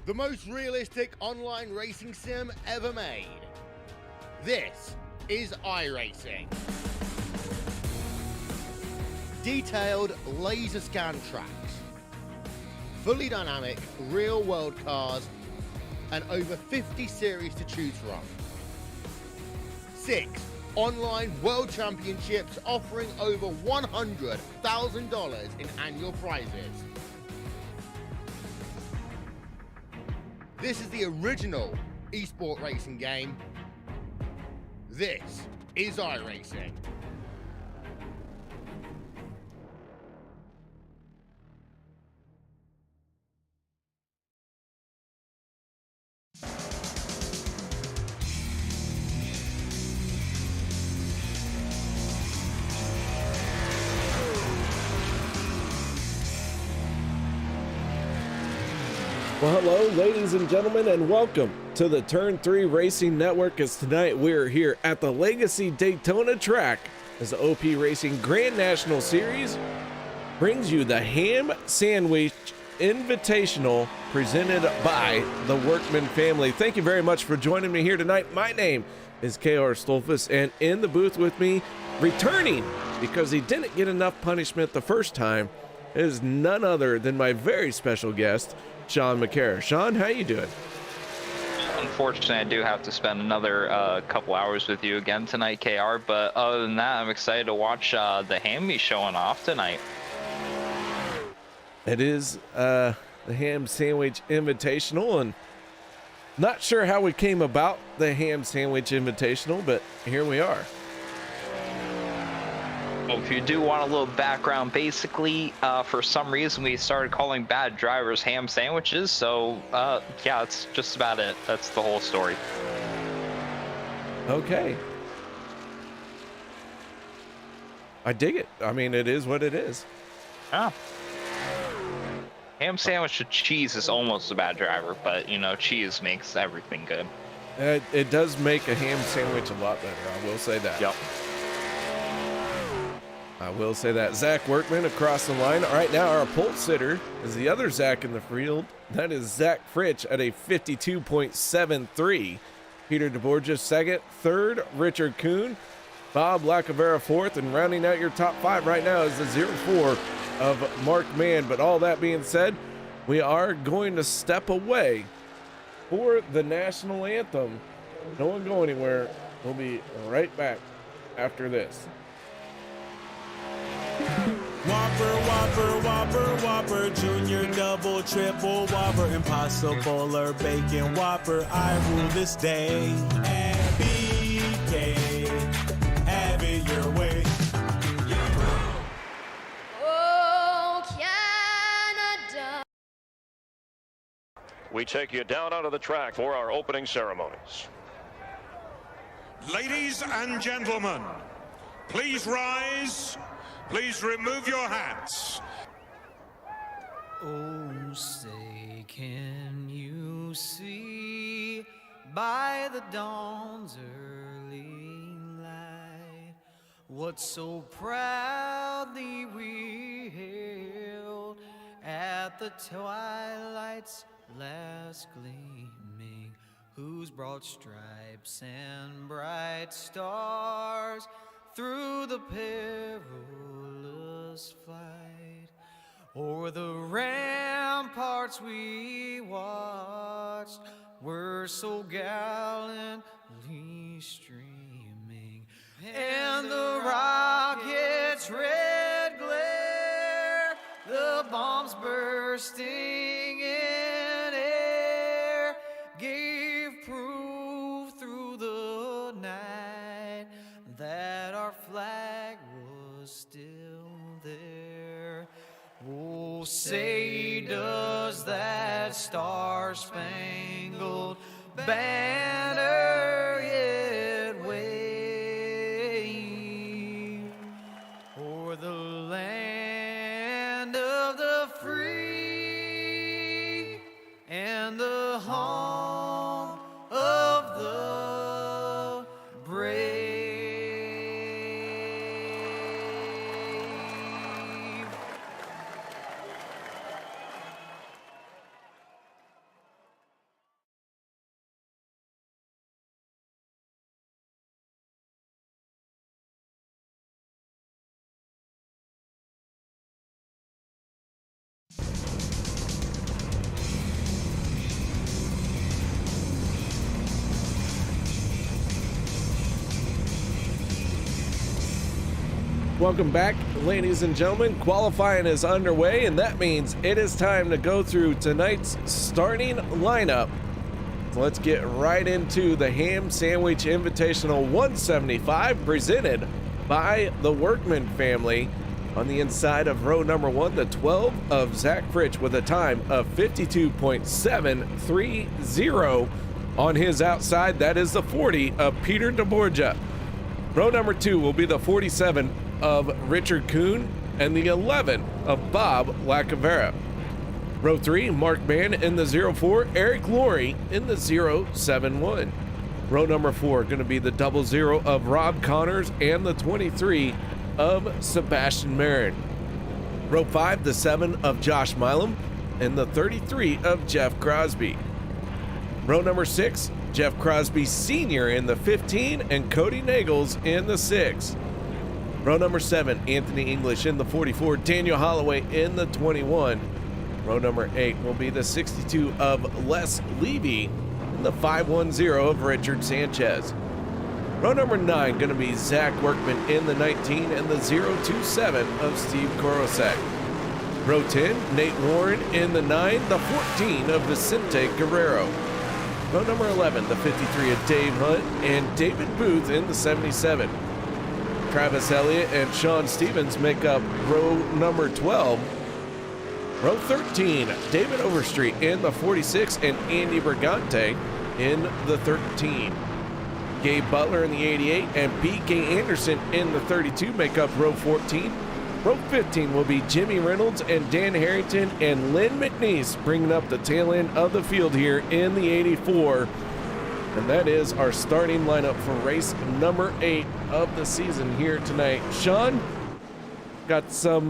the most realistic online racing sim ever made. This is iRacing. Detailed laser scan tracks, fully dynamic real-world cars, and over 50 series to choose from. 6 online world championships offering over $100,000 in annual prizes. This is the original esport racing game. This is iRacing. Well, hello, ladies and gentlemen, and welcome to the Turn 3 Racing Network, as tonight we're here at the Legacy Daytona track as the OP Racing Grand National Series brings you the Ham Sandwich Invitational presented by the Workman family. Thank you very much for joining me here tonight. My name is KR Stolfus, and in the booth with me, returning because he didn't get enough punishment the first time, is none other than my very special guest, Sean Makara. Sean, how you doing? Unfortunately, I do have to spend another couple hours with you again tonight, KR, but other than that, I'm excited to watch the ham be showing off tonight. It is the Ham Sandwich Invitational, and not sure how we came about the Ham Sandwich Invitational, but here we are. Well, if you do want a little background, basically, for some reason, we started calling bad drivers ham sandwiches, so yeah, that's just about it. That's the whole story. Okay. I dig it. I mean, it is what it is. Yeah. Ham sandwich with cheese is almost a bad driver, but, you know, cheese makes everything good. It does make a ham sandwich a lot better, I will say that. Yep. I will say that. Zach Workman across the line. All right, now our pole sitter is the other Zach in the field. That is Zach Fritch at a 52.73. Peter DeBorgia second. Third, Richard Kuhn. Bob Lacavera fourth. And rounding out your top 5 right now is the 0-4 of Mark Mann. But all that being said, we are going to step away for the national anthem. Don't go anywhere. We'll be right back after this. Whopper, Whopper, Whopper, Whopper, Junior, Double, Triple, Whopper, Impossible or Bacon Whopper, I rule this day. And BK, have it your way. Oh, Canada. We take you down onto the track for our opening ceremonies. Ladies and gentlemen, please rise. Please remove your hats. Oh, say, can you see by the dawn's early light what so proudly we hailed at the twilight's last gleaming, whose broad stripes and bright stars through the perilous flight o'er the ramparts we watched were so gallantly streaming, and the rockets' red glare, the bombs bursting in air, gave proof through the night that our flag was still there. Oh, say does that star-spangled banner yet wave o'er the land of the free and the home of the brave? Welcome back, ladies and gentlemen. Qualifying is underway, and that means it is time to go through tonight's starting lineup. So let's get right into the Ham Sandwich Invitational 175 presented by the Workman family. On the inside of row number 1, the 12 of Zach Fritsch with a time of 52.730. On his outside, that is the 40 of Peter DeBorgia. Row number 2 will be the 47 of Richard Kuhn and the 11 of Bob Lacavera. Row 3, Mark Mann in the 04, Eric Laurie in the 071. Row number 4 going to be the 00 of Rob Connors and the 23 of Sebastian Marin. Row 5, the 7 of Josh Milam and the 33 of Jeff Crosby. Row number 6, Jeff Crosby Sr. in the 15 and Cody Nagels in the 6. Row number 7, Anthony English in the 44, Daniel Holloway in the 21. Row number 8 will be the 62 of Les Levy and the 510 of Richard Sanchez. Row number 9 going to be Zach Workman in the 19 and the 027 of Steve Korosek. Row 10, Nate Warren in the 9, the 14 of Vicente Guerrero. Row number 11, the 53 of Dave Hunt and David Booth in the 77. Travis Elliott and Sean Stevens make up row number 12. Row 13, David Overstreet in the 46 and Andy Brigante in the 13. Gabe Butler in the 88 and B.K. Anderson in the 32 make up row 14. Row 15 will be Jimmy Reynolds and Dan Harrington and Lynn McNeese bringing up the tail end of the field here in the 84. And that is our starting lineup for race number 8 of the season here tonight. Sean, got some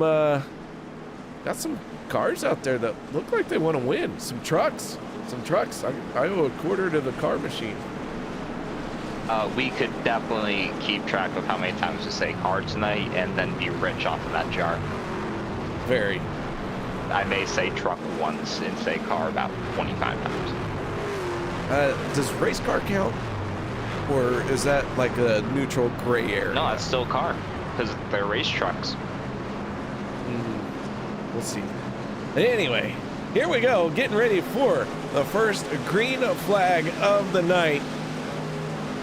cars out there that look like they want to win. Some trucks. I owe a quarter to the car machine. We could definitely keep track of how many times we say car tonight and then be rich off of that jar. Very. I may say truck once and say car about 25 times. Does race car count? Or is that like a neutral gray area? No, it's still car because they're race trucks. We'll see. Anyway, here we go, getting ready for the first green flag of the night.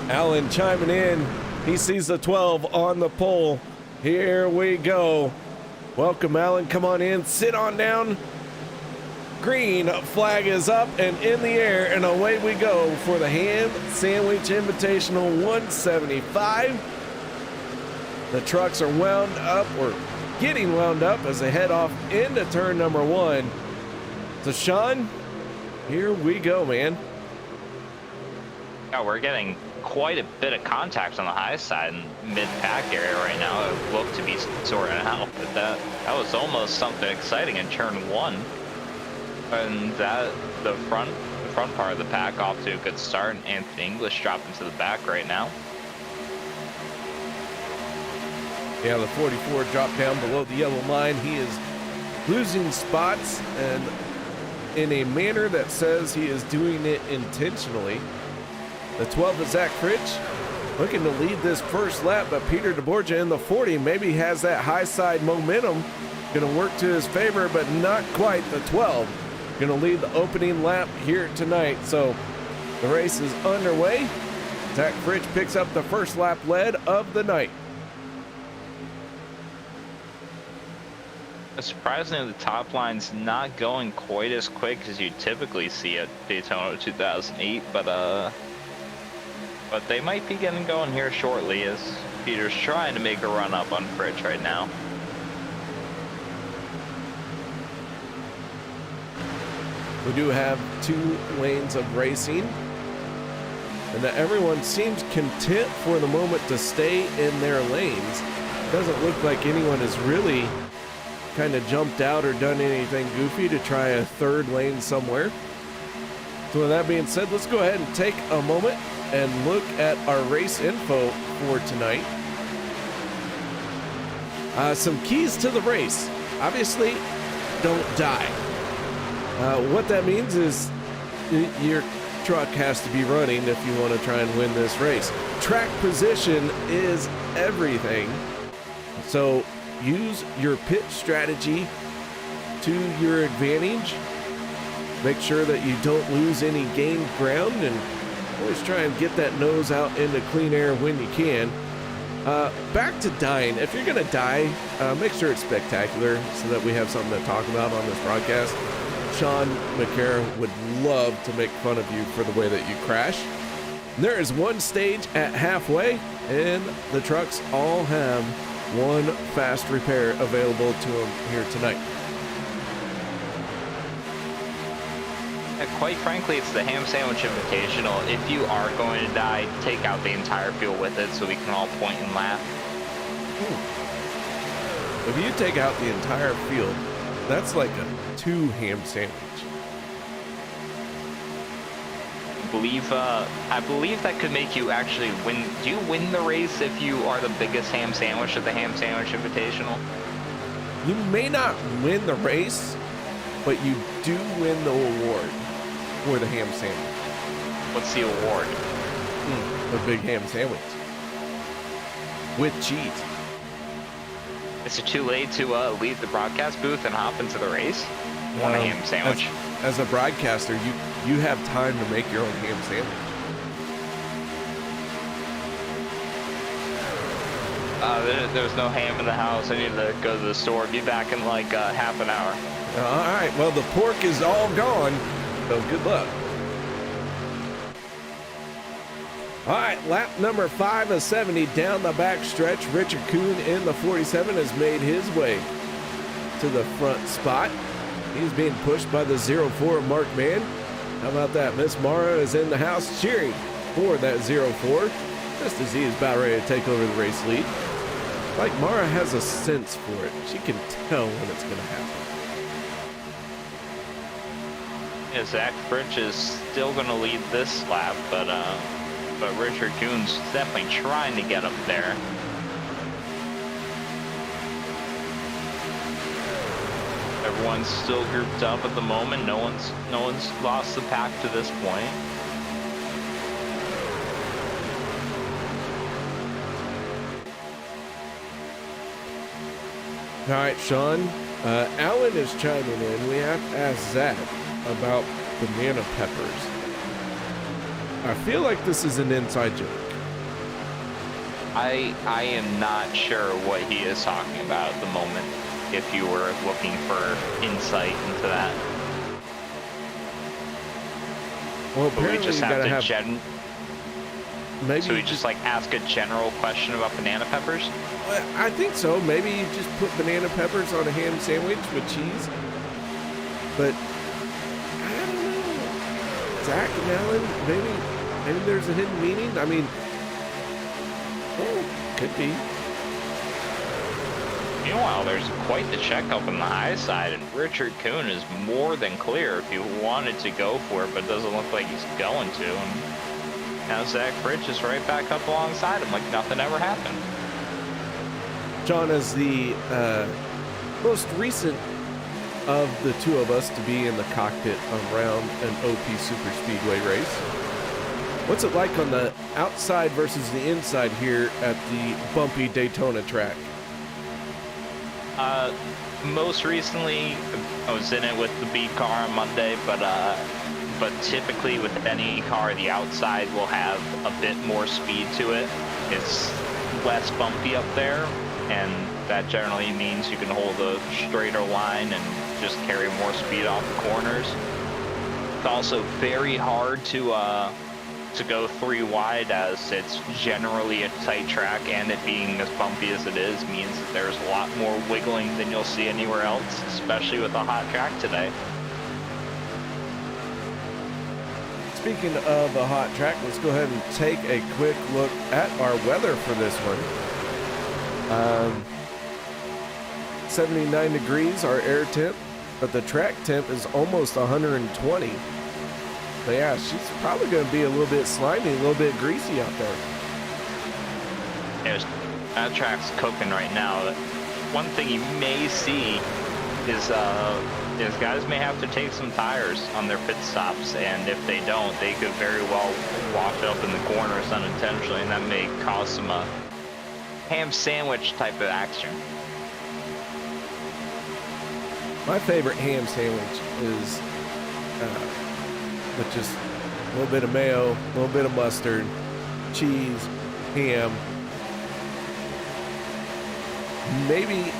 Alan chiming in. He sees the 12 on the pole. Here we go. Welcome, Alan. Come on in. Sit on down. Green flag is up and in the air, and away we go for the Ham Sandwich Invitational 175. The trucks are wound up, or getting wound up, as they head off into turn number 1. So, Sean, here we go, man. Yeah, we're getting quite a bit of contact on the high side and mid-pack area right now. It looked to be sorting out, but that was almost something exciting in turn 1. And the front part of the pack off to a good start, and Anthony English dropping to the back right now. Yeah, the 44 dropped down below the yellow line. He is losing spots, and in a manner that says he is doing it intentionally. The 12 is Zach Fritsch, looking to lead this first lap, but Peter DeBorgia in the 40 maybe has that high side momentum. Going to work to his favor, but not quite. The 12 going to lead the opening lap here tonight. So the race is underway. Zach Fritsch picks up the first lap lead of the night. Surprisingly, the top line's not going quite as quick as you typically see at Daytona 2008, but they might be getting going here shortly, as Peter's trying to make a run up on Fritsch right now. We do have 2 lanes of racing, and that everyone seems content for the moment to stay in their lanes. Doesn't look like anyone has really kind of jumped out or done anything goofy to try a third lane somewhere. So with that being said, let's go ahead and take a moment and look at our race info for tonight. Some keys to the race. Obviously, don't die. What that means is your truck has to be running if you want to try and win this race. Track position is everything. So use your pit strategy to your advantage. Make sure that you don't lose any gained ground, and always try and get that nose out into clean air when you can. Back to dying. If you're gonna die, make sure it's spectacular so that we have something to talk about on this broadcast. Sean Makara would love to make fun of you for the way that you crash. There is one stage at halfway, and the trucks all have one fast repair available to them here tonight. Quite frankly, it's the Ham Sandwich Invitational. If you are going to die, take out the entire field with it so we can all point and laugh. If you take out the entire field, that's like a 2 ham sandwich. I believe that could make you actually win. Do you win the race if you are the biggest ham sandwich at the Ham Sandwich Invitational? You may not win the race, but you do win the award for the ham sandwich. What's the award? A big ham sandwich with cheese. Is it too late to leave the broadcast booth and hop into the race? Want a ham sandwich? As a broadcaster, you have time to make your own ham sandwich. There's no ham in the house. I need to go to the store. Be back in like half an hour. All right. Well, the pork is all gone, so good luck. All right, lap number 5 of 70 down the back stretch. Richard Kuhn in the 47 has made his way to the front spot. He's being pushed by the 04 Mark Mann. How about that? Miss Mara is in the house cheering for that 04, just as he is about ready to take over the race lead. Like Mara has a sense for it. She can tell when it's going to happen. Yeah, Zach Fritsch is still going to lead this lap, but Richard Kuhn's definitely trying to get up there. Everyone's still grouped up at the moment. No one's lost the pack to this point. All right, Sean. Alan is chiming in. We have to ask Zach about banana peppers. I feel like this is an inside joke. I am not sure what he is talking about at the moment, if you were looking for insight into that. Well, But we apparently just you gotta have have to maybe so we you just like ask a general question about banana peppers? I think so. Maybe you just put banana peppers on a ham sandwich with cheese. But I don't know. Zach and Alan, maybe there's a hidden meaning. I mean, could be. Meanwhile, there's quite the checkup on the high side, and Richard Kuhn is more than clear if he wanted to go for it, but it doesn't look like he's going to. And now Zach Fritsch is right back up alongside him like nothing ever happened. John is the most recent of the two of us to be in the cockpit around an OP Super Speedway race. What's it like on the outside versus the inside here at the bumpy Daytona track? Most recently, I was in it with the beat car on Monday, but typically with any car, the outside will have a bit more speed to it. It's less bumpy up there, and that generally means you can hold a straighter line and just carry more speed off the corners. It's also very hard to go 3 wide, as it's generally a tight track, and it being as bumpy as it is means that there's a lot more wiggling than you'll see anywhere else, especially with a hot track today. Speaking of a hot track, let's go ahead and take a quick look at our weather for this one. 79 degrees our air temp, but the track temp is almost 120. But yeah, she's probably going to be a little bit slimy, a little bit greasy out there. Yeah, that track's cooking right now. One thing you may see is guys may have to take some tires on their pit stops, and if they don't, they could very well wash up in the corners unintentionally, and that may cause some ham sandwich type of action. My favorite ham sandwich is with just a little bit of mayo, a little bit of mustard, cheese, ham. Maybe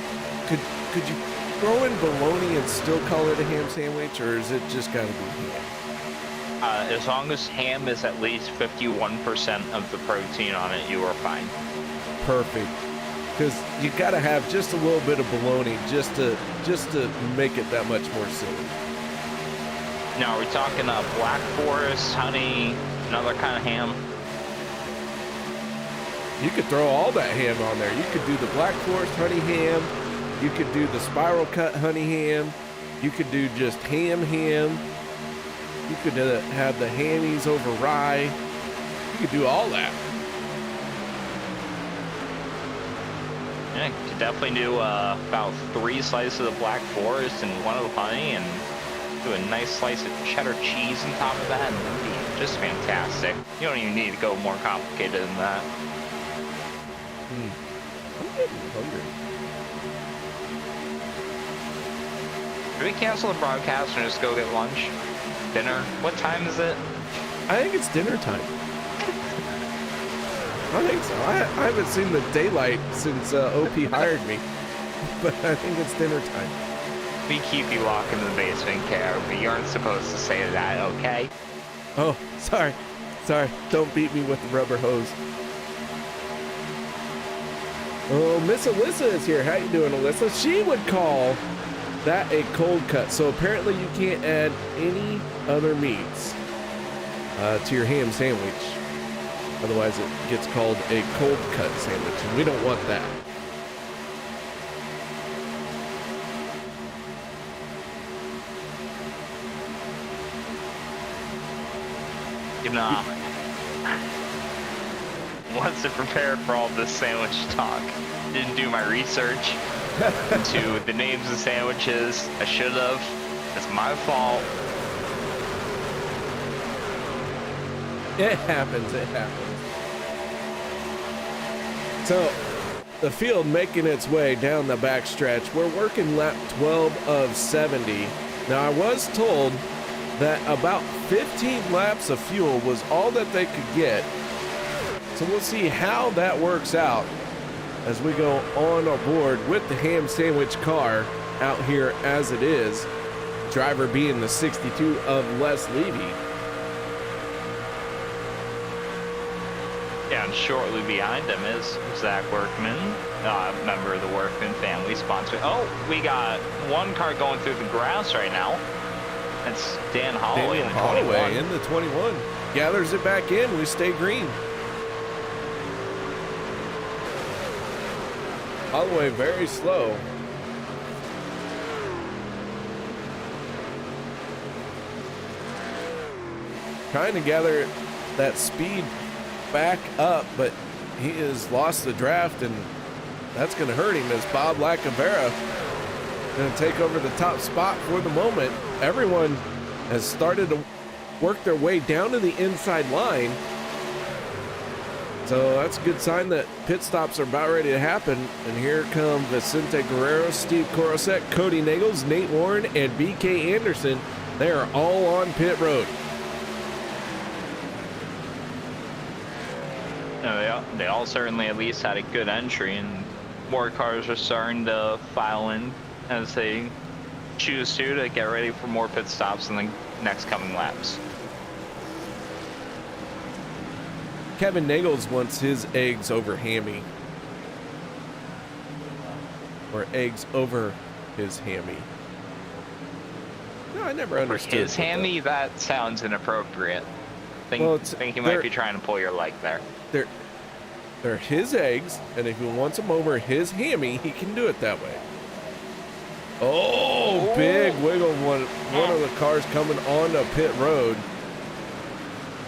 could you throw in bologna and still call it a ham sandwich, or is it just got to be ham? As long as ham is at least 51% of the protein on it, you are fine. Perfect. Because you got to have just a little bit of bologna just to make it that much more silly. Now, are we talking Black Forest, honey, another kind of ham? You could throw all that ham on there. You could do the Black Forest honey ham. You could do the spiral cut honey ham. You could do just ham. You could have the hammies over rye. You could do all that. Yeah, you could definitely do about 3 slices of Black Forest and 1 of honey, and do a nice slice of cheddar cheese on top of that, and it'd be just fantastic. You don't even need to go more complicated than that. I'm getting hungry. Should we cancel the broadcast and just go get lunch? Dinner? What time is it? I think it's dinner time. I think so. I haven't seen the daylight since OP hired me, but I think it's dinner time. We keep you locked in the basement, Kara, but you aren't supposed to say that, okay? Oh, sorry. Don't beat me with the rubber hose. Oh, Miss Alyssa is here. How you doing, Alyssa? She would call that a cold cut. So apparently you can't add any other meats to your ham sandwich. Otherwise it gets called a cold cut sandwich, and we don't want that. You know, wasn't prepared for all this sandwich talk. Didn't do my research into the names of sandwiches. I should have. It's my fault. It happens. So, the field making its way down the backstretch. We're working lap 12 of 70. Now, I was told that about 15 laps of fuel was all that they could get. So we'll see how that works out as we go on aboard with the ham sandwich car out here as it is. Driver being the 62 of Les Levy. Yeah, and shortly behind him is Zach Workman, member of the Workman family sponsor. Oh, we got one car going through the grass right now. That's Dan Holloway in the 21. In the 21. Gathers it back in. We stay green. Holloway very slow. Trying to gather that speed back up, but he has lost the draft, and that's going to hurt him as Bob Lacavera going to take over the top spot for the moment. Everyone has started to work their way down to the inside line. So that's a good sign that pit stops are about ready to happen. And here come Vicente Guerrero, Steve Corosek, Cody Nagels, Nate Warren, and BK Anderson. They are all on pit road. No, they all certainly at least had a good entry, and more cars are starting to file in as they choose to get ready for more pit stops in the next coming laps. Kevin Nagels wants his eggs over hammy. Or eggs over his hammy. No, I never understood. His hammy, that sounds inappropriate. I think he might be trying to pull your leg there. They're his eggs, and if he wants them over his hammy, he can do it that way. Oh, big wiggle. One of the cars coming onto pit road.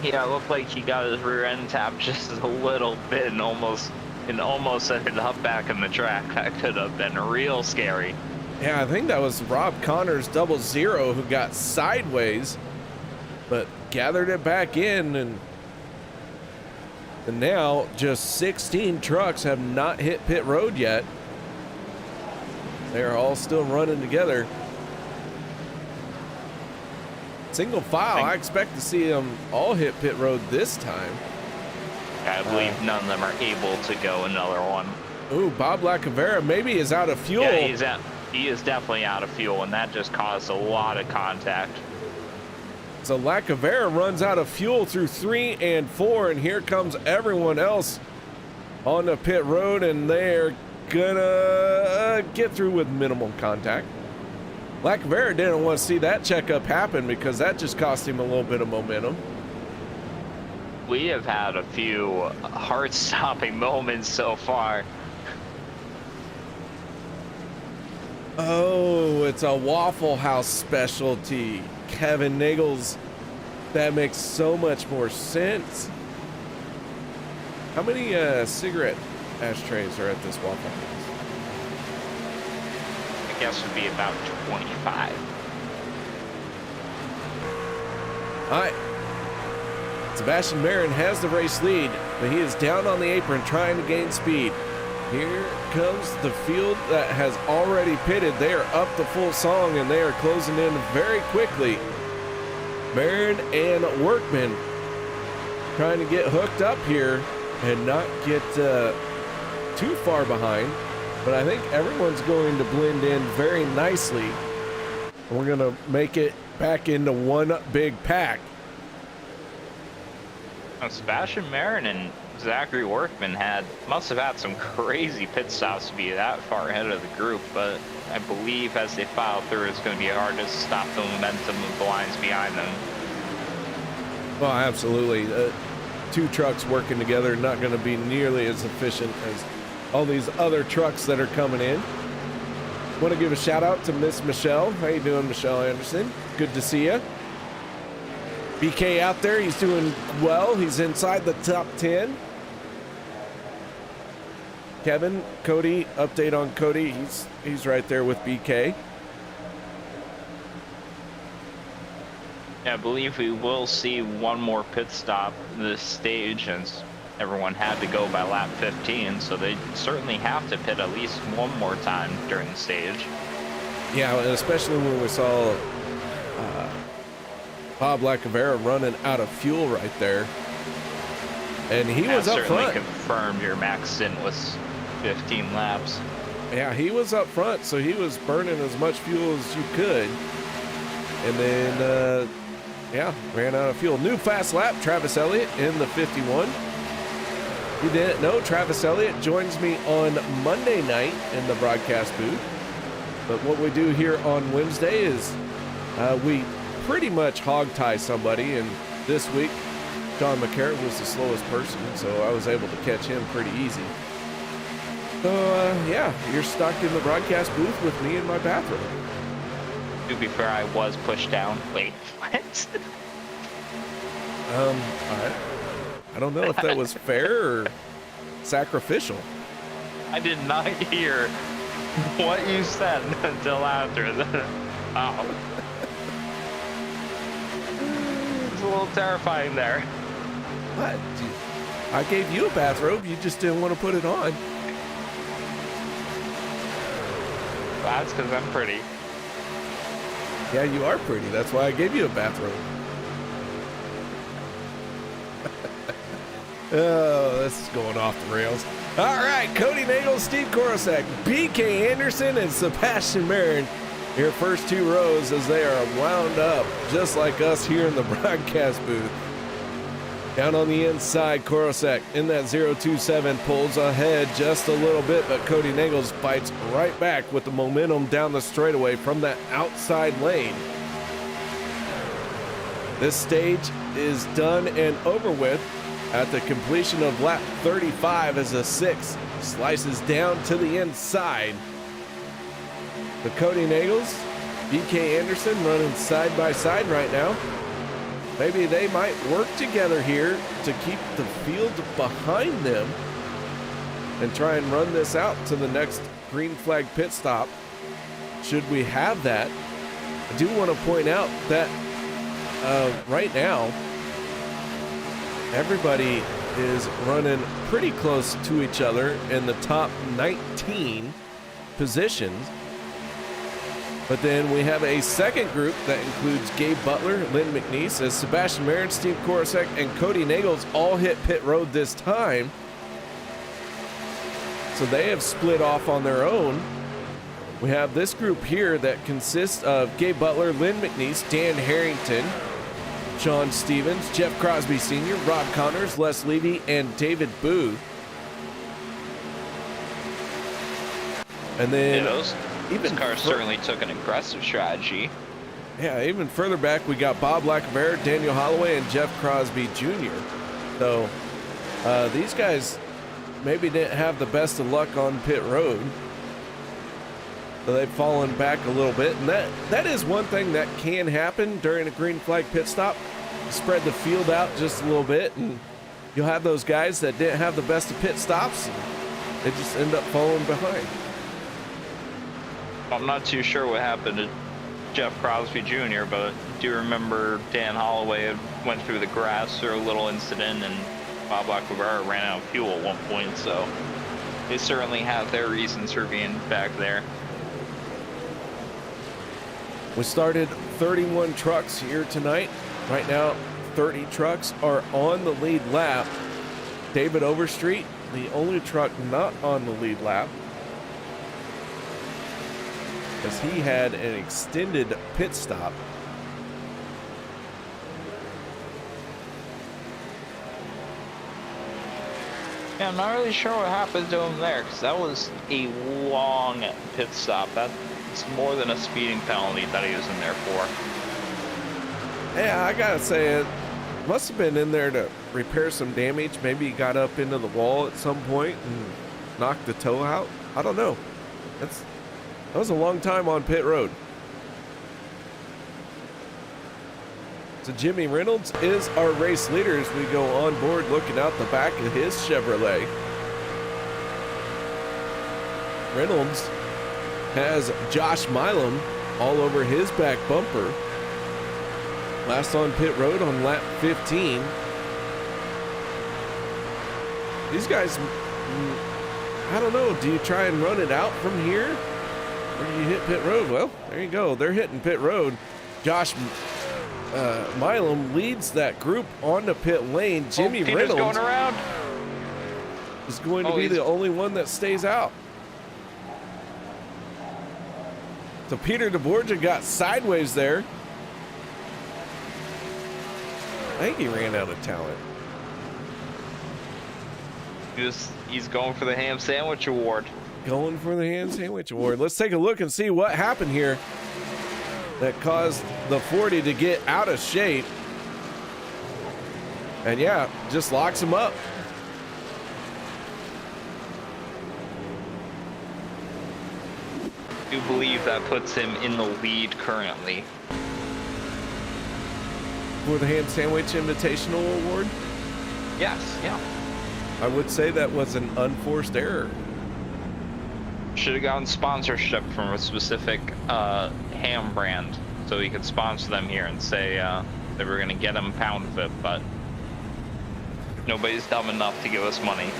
Yeah, it looked like he got his rear end tapped just a little bit and almost ended up back in the track. That could have been real scary. Yeah, I think that was Rob Connors 00 who got sideways, but gathered it back in, and And now just 16 trucks have not hit pit road yet. They're all still running together. Single file, I expect to see them all hit pit road this time. I believe none of them are able to go another one. Ooh, Bob Lacavera maybe is out of fuel. Yeah, he is definitely out of fuel, and that just caused a lot of contact. So Lacavera runs out of fuel through 3 and 4, and here comes everyone else on the pit road, and they're gonna get through with minimal contact. Lacavera didn't want to see that checkup happen because that just cost him a little bit of momentum. We have had a few heart-stopping moments so far. Oh, it's a Waffle House specialty. Kevin Nagels. That makes so much more sense. How many cigarette ashtrays are at this Waffle House? I guess would be about 25. All right. Sebastian Marin has the race lead, but he is down on the apron trying to gain speed. Here comes the field that has already pitted. They are up the full song and they are closing in very quickly. Marin and Workman trying to get hooked up here and not get too far behind. But I think everyone's going to blend in very nicely. We're going to make it back into one big pack. Sebastian Marin and Zachary Workman must have had some crazy pit stops to be that far ahead of the group, but I believe as they file through, it's going to be hard to stop the momentum of the lines behind them. Well, absolutely. Two trucks working together, not going to be nearly as efficient as all these other trucks that are coming in. Want to give a shout out to Miss Michelle. How you doing, Michelle Anderson? Good to see you. BK out there, he's doing well. He's inside the top 10. Kevin, Cody, update on Cody. He's right there with BK. Yeah, I believe we will see one more pit stop this stage, as everyone had to go by lap 15, so they certainly have to pit at least one more time during the stage. Yeah, especially when we saw Bob Lacavera running out of fuel right there. And he was up front. Confirmed your max stint was 15 laps. Yeah, he was up front, so he was burning as much fuel as you could. And then, ran out of fuel. New fast lap, Travis Elliott in the 51. You didn't know, Travis Elliott joins me on Monday night in the broadcast booth. But what we do here on Wednesday is we pretty much hog tie somebody, and this week John Makara was the slowest person, so I was able to catch him pretty easy. So you're stuck in the broadcast booth with me in my bathroom. To be fair, I was pushed down. Wait, what? All right. I don't know if that was fair or sacrificial. I did not hear what you said until after the. Oh. It's a little terrifying there. What? I gave you a bathrobe. You just didn't want to put it on. That's because I'm pretty. Yeah, you are pretty. That's why I gave you a bathrobe. Oh, this is going off the rails. All right, Cody Nagel, Steve Korosek, BK Anderson, and Sebastian Marin. Your first two rows as they are wound up, just like us here in the broadcast booth. Down on the inside, Korosek in that 027 pulls ahead just a little bit, but Cody Nagels fights right back with the momentum down the straightaway from that outside lane. This stage is done and over with at the completion of lap 35 as a 6 slices down to the inside. The Cody Nagels, BK Anderson running side by side right now. Maybe they might work together here to keep the field behind them and try and run this out to the next green flag pit stop, should we have that. I do want to point out that right now, everybody is running pretty close to each other in the top 19 positions. But then we have a second group that includes Gabe Butler, Lynn McNeese, as Sebastian Marin, Steve Korosek, and Cody Nagels all hit pit road this time. So they have split off on their own. We have this group here that consists of Gabe Butler, Lynn McNeese, Dan Harrington, Sean Stevens, Jeff Crosby Sr., Rob Connors, Les Levy, and David Booth. And then those cars certainly took an aggressive strategy. Yeah, even further back, we got Bob Lacavera, Daniel Holloway, and Jeff Crosby Jr. So these guys maybe didn't have the best of luck on pit road. So they've fallen back a little bit. And that is one thing that can happen during a green flag pit stop. Spread the field out just a little bit, and you'll have those guys that didn't have the best of pit stops. They just end up falling behind. I'm not too sure what happened to Jeff Crosby Jr., but I do remember Dan Holloway went through the grass through a little incident, and Bob Lacavera ran out of fuel at one point, so they certainly have their reasons for being back there. We started 31 trucks here tonight. Right now, 30 trucks are on the lead lap. David Overstreet, the only truck not on the lead lap, as he had an extended pit stop. Yeah, I'm not really sure what happened to him there, because that was a long pit stop. That's more than a speeding penalty that he was in there for. Yeah, I gotta say, it must have been in there to repair some damage. Maybe he got up into the wall at some point and knocked the toe out. I don't know. That was a long time on pit road. So Jimmy Reynolds is our race leader as we go on board looking out the back of his Chevrolet. Reynolds has Josh Milam all over his back bumper. Last on pit road on lap 15. These guys, I don't know, do you try and run it out from here? Or do you hit pit road? Well, there you go. They're hitting pit road. Josh Milam leads that group onto pit lane. Jimmy Reynolds going around. is going to be the only one that stays out. So Peter DeBorgia got sideways there. I think he ran out of talent. He's going for the ham sandwich award. Going for the ham sandwich award. Let's take a look and see what happened here that caused the 40 to get out of shape. And yeah, just locks him up. I do believe that puts him in the lead currently. For the Ham Sandwich Invitational Award? Yes, yeah. I would say that was an unforced error. Should have gotten sponsorship from a specific ham brand so we could sponsor them here and say they were going to get him a pound of it, but nobody's dumb enough to give us money.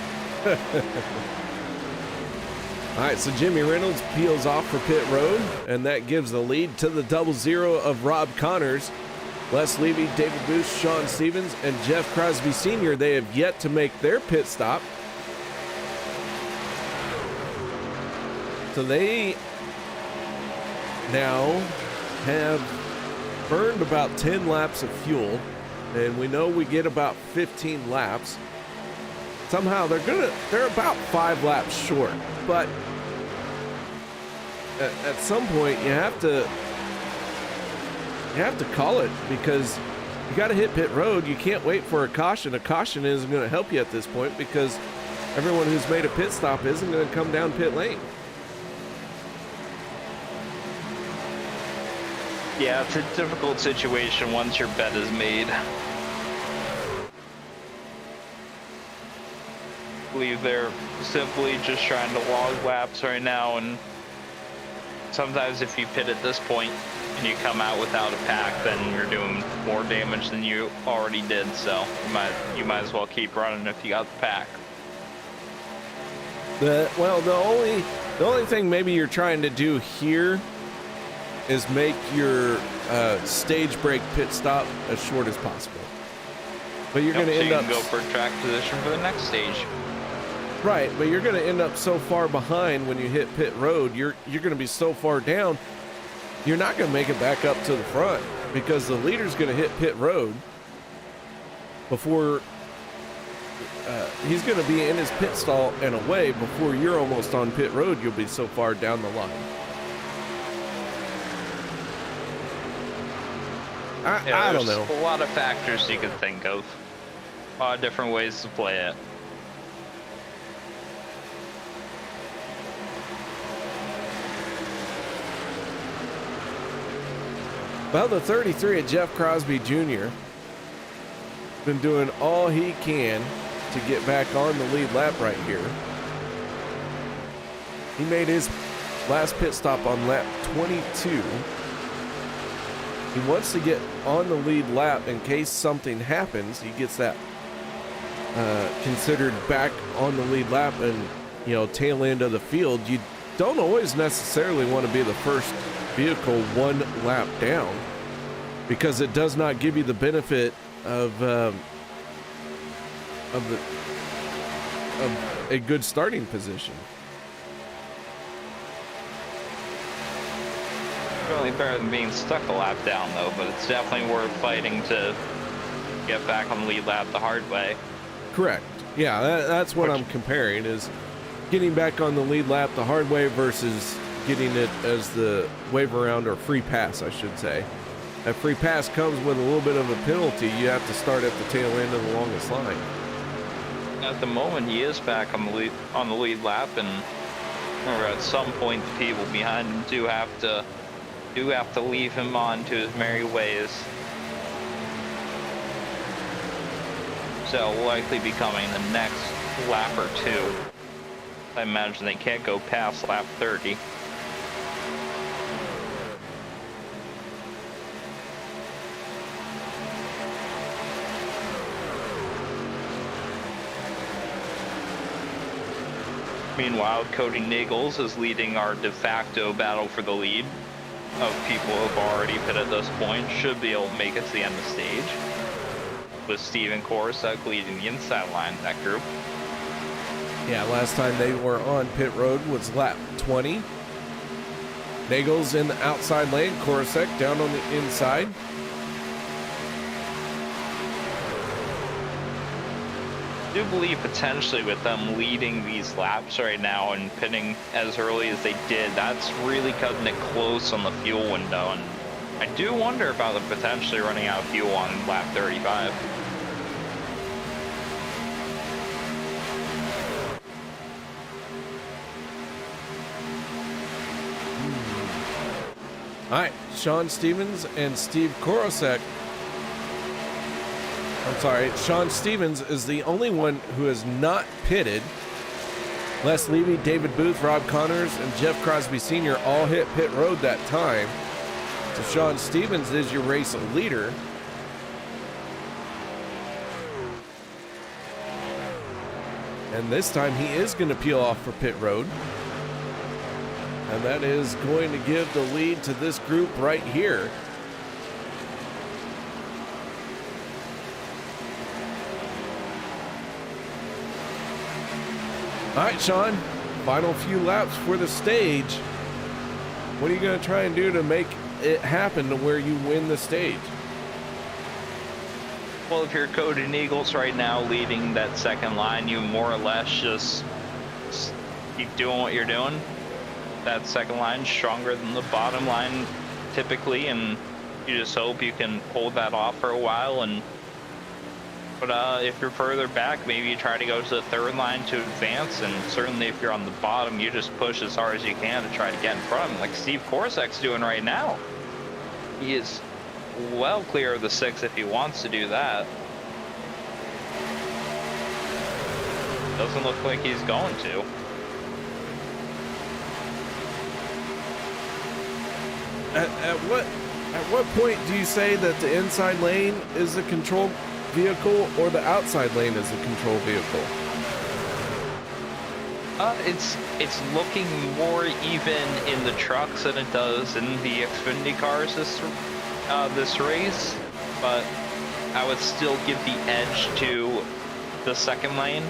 All right, so Jimmy Reynolds peels off for pit road, and that gives the lead to the 00 of Rob Connors. Les Levy, David Booth, Sean Stevens, and Jeff Crosby Sr. They have yet to make their pit stop. So they now have burned about 10 laps of fuel, and we know we get about 15 laps. Somehow they're about 5 laps short, but at some point you have to call it, because you got to hit pit road. You can't wait for a caution. A caution isn't going to help you at this point, because everyone who's made a pit stop isn't going to come down pit lane. Yeah, it's a difficult situation once your bet is made. I believe they're simply just trying to log laps right now, and sometimes if you pit at this point, and you come out without a pack, then you're doing more damage than you already did. So you might as well keep running if you got the pack. The only thing maybe you're trying to do here is make your stage break pit stop as short as possible. But you're going to end up go for track position for the next stage. Right, but you're going to end up so far behind when you hit pit road. You're going to be so far down, you're not going to make it back up to the front because the leader's going to hit pit road before he's going to be in his pit stall and away before you're almost on pit road. You'll be so far down the line. I don't know. A lot of factors you could think of. A lot of different ways to play it. Well, the 33 of Jeff Crosby Jr. been doing all he can to get back on the lead lap right here. He made his last pit stop on lap 22. He wants to get on the lead lap in case something happens. He gets that considered back on the lead lap and, tail end of the field. You don't always necessarily want to be the first vehicle one lap down because it does not give you the benefit of a good starting position. Really better than being stuck a lap down though, but it's definitely worth fighting to get back on the lead lap the hard way. Correct. Yeah, that's what I'm comparing, is getting back on the lead lap the hard way versus getting it as the wave around or free pass, I should say. That free pass comes with a little bit of a penalty. You have to start at the tail end of the longest line. At the moment, he is back on the lead lap, and at some point, the people behind him do have to leave him on to his merry ways. So likely becoming the next lap or two. I imagine they can't go past lap 30. Meanwhile, Cody Niggles is leading our de facto battle for the lead of people who have already pit at this point, should be able to make it to the end of the stage, with Steven Korosek leading the inside line of that group. Yeah, last time they were on pit road was lap 20. Niggles in the outside lane, Korosek down on the inside. I do believe potentially with them leading these laps right now and pitting as early as they did, that's really cutting it close on the fuel window, and I do wonder about them potentially running out of fuel on lap 35. All right, Sean Stevens and Steve Korosek. I'm sorry, Sean Stevens is the only one who has not pitted. Les Levy, David Booth, Rob Connors, and Jeff Crosby Sr. all hit pit road that time. So Sean Stevens is your race leader. And this time he is going to peel off for pit road. And that is going to give the lead to this group right here. All right, Sean, final few laps for the stage. What are you going to try and do to make it happen to where you win the stage? Well, if you're Cody Niggles right now leading that second line, you more or less just keep doing what you're doing. That second line stronger than the bottom line typically, and you just hope you can hold that off for a while. But if you're further back, maybe you try to go to the third line to advance, and certainly if you're on the bottom, you just push as hard as you can to try to get in front of him, like Steve Korzek's doing right now. He is well clear of the 6 if he wants to do that. Doesn't look like he's going to. At At what point do you say that the inside lane is a controlled vehicle or the outside lane is a controlled vehicle? It's looking more even in the trucks than it does in the Xfinity cars this race, but I would still give the edge to the second lane.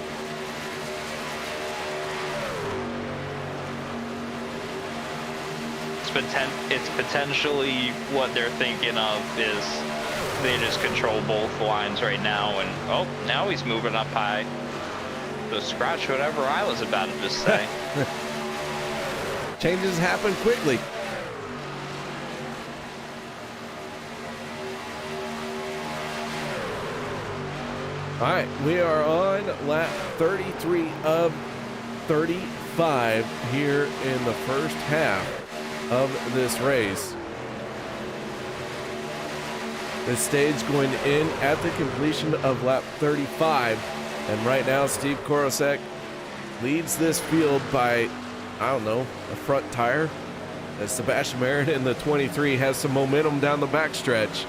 It's potentially what they're thinking of is they just control both lines right now, and oh, now he's moving up high. So scratch whatever I was about to just say. Changes happen quickly. All right, we are on lap 33 of 35 here in the first half of this race. This stage going to end at the completion of lap 35. And right now, Steve Korosek leads this field by, I don't know, a front tire. As Sebastian Merritt in the 23 has some momentum down the backstretch.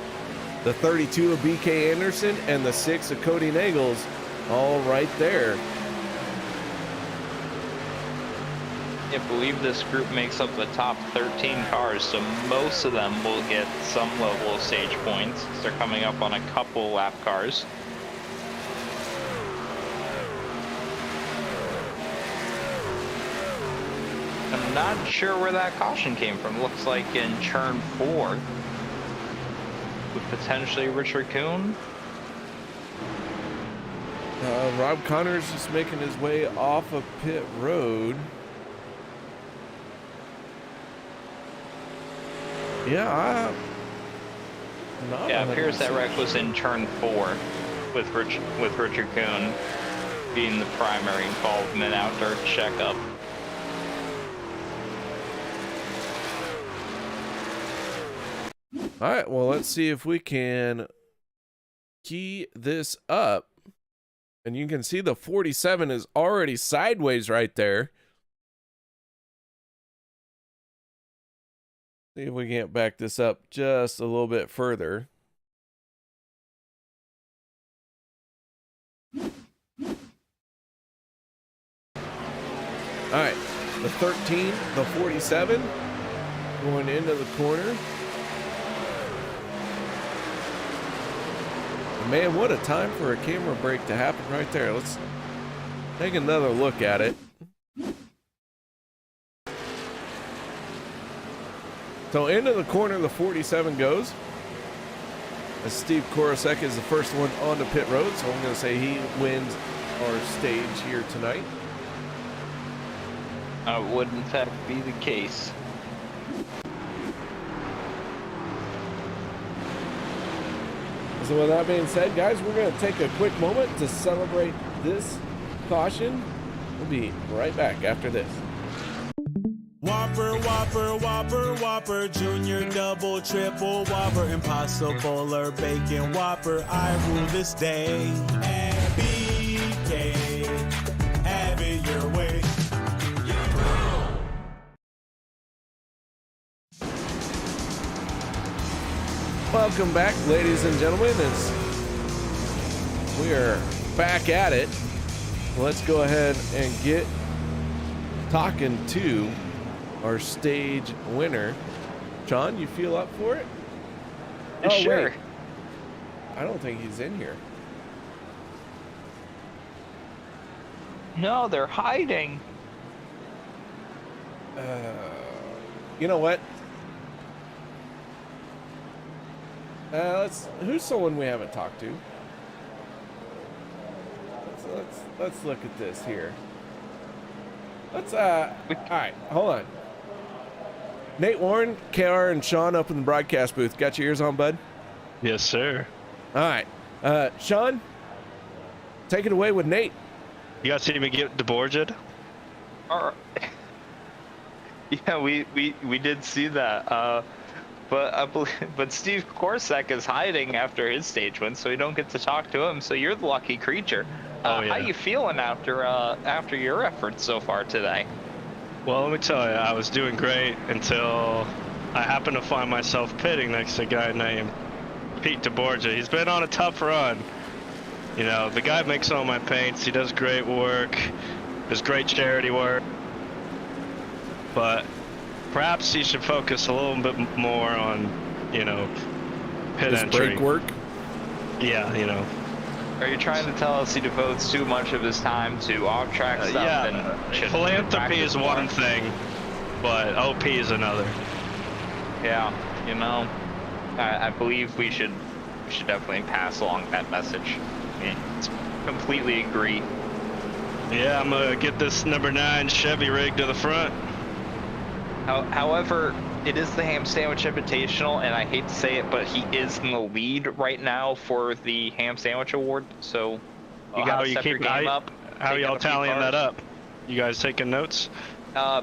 The 32 of BK Anderson and the 6 of Cody Nagels all right there. I believe this group makes up the top 13 cars, so most of them will get some level of stage points. They're coming up on a couple lap cars. I'm not sure where that caution came from. Looks like in turn 4 with potentially Richard Kuhn. Rob Connors is making his way off of pit road. Yeah, it appears that wreck was in turn 4 with Richard Kuhn being the primary involvement after checkup. All right, well, let's see if we can key this up. And you can see the 47 is already sideways right there. See if we can't back this up just a little bit further. All right, the 13, the 47 going into the corner. Man, what a time for a camera break to happen right there. Let's take another look at it. So into the corner, the 47 goes. As Steve Korosek is the first one on the pit road, so I'm going to say he wins our stage here tonight. Would in fact be the case. So with that being said, guys, we're going to take a quick moment to celebrate this caution. We'll be right back after this. Whopper, Whopper, Whopper, Whopper, Junior, Double, Triple, Whopper, Impossible or Bacon Whopper, I rule this day. And BK, have it your way. Welcome back, ladies and gentlemen. We are back at it. Let's go ahead and get talking to our stage winner. John, you feel up for it? Oh, sure. Wait. I don't think he's in here. No, they're hiding. You know what? Who's someone we haven't talked to? Let's look at this here. All right, hold on. Nate Warren, KR, and Sean up in the broadcast booth. Got your ears on, bud? Yes, sir. All right. Sean, take it away with Nate. You guys see me get deborged? Yeah, we did see that. But Steve Korosek is hiding after his stage win, so we don't get to talk to him. So you're the lucky creature. Oh, yeah. How you feeling after your efforts so far today? Well, let me tell you, I was doing great until I happen to find myself pitting next to a guy named Pete DeBorgia. He's been on a tough run. You know, the guy makes all my paints. He does great work. Does great charity work. But perhaps he should focus a little bit more on, you know, pit His entry. brake work. Yeah, you know. Are you trying to tell us he devotes too much of his time to off-track stuff? Yeah, philanthropy is one thing, but OP is another. Yeah, you know, I believe we should definitely pass along that message. I mean, completely agree. Yeah, I'm gonna get this number 9 Chevy rig to the front. However, it is the Ham Sandwich Invitational, and I hate to say it, but he is in the lead right now for the Ham Sandwich Award. So you got to step your game up. How are y'all tallying that up? You guys taking notes?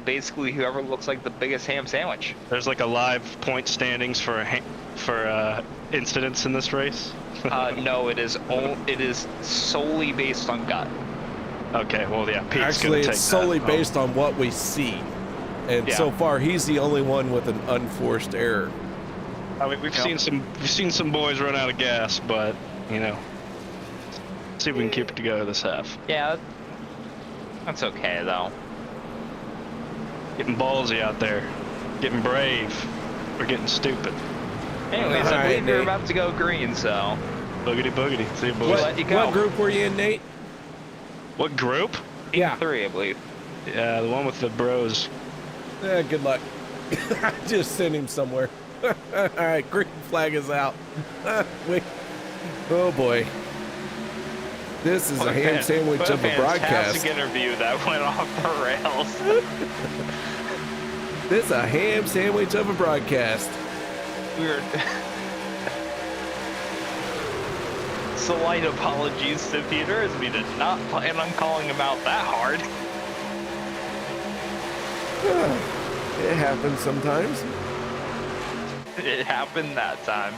Basically, whoever looks like the biggest ham sandwich. There's like a live point standings for incidents in this race. No, it is solely based on gut. Okay, well, yeah, Pete's Actually, gonna it's take solely that. based on what we see. And Yeah. so far, he's the only one with an unforced error. I mean, we've seen some boys run out of gas, but you know, see if we can keep it together this half. Yeah, that's okay though. Getting ballsy out there, getting brave, or getting stupid. Anyways, I Alright, believe you're Nate. about to go green, so Boogity boogity. See you, boys. let you go. What group were you in, Nate? What group? Yeah. 3, I believe. Yeah, the one with the bros. Good luck. Just send him somewhere. All right, green flag is out. Wait. Oh boy. This is a ham sandwich What of a broadcast. fantastic interview that went off the rails. This is a ham sandwich of a broadcast. Weird. Slight apologies to Peter, as we did not plan on calling him out that hard. It happens sometimes. It happened that time.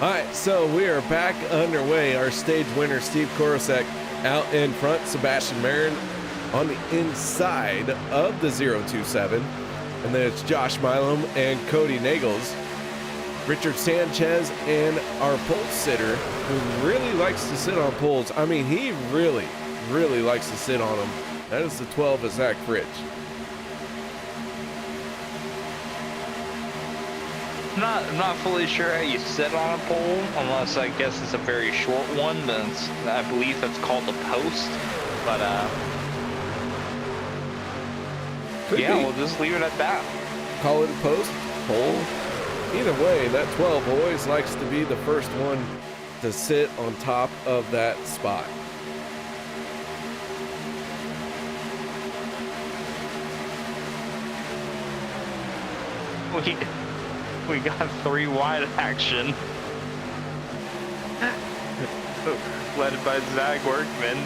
All right, so we are back underway. Our stage winner, Steve Korosek, out in front. Sebastian Marin on the inside of the 027. And then it's Josh Milam and Cody Nagels. Richard Sanchez and our pole sitter, who really likes to sit on poles. I mean, he really, really likes to sit on them. That is the 12 of Zach Fritsch. I'm not fully sure how you sit on a pole, unless I guess it's a very short one. Then I believe that's called a post. But Could yeah, be. we'll just leave it at that. Call it a post, pole. Either way, that 12 always likes to be the first one to sit on top of that spot. We got 3 wide action. Led by Zach Workman.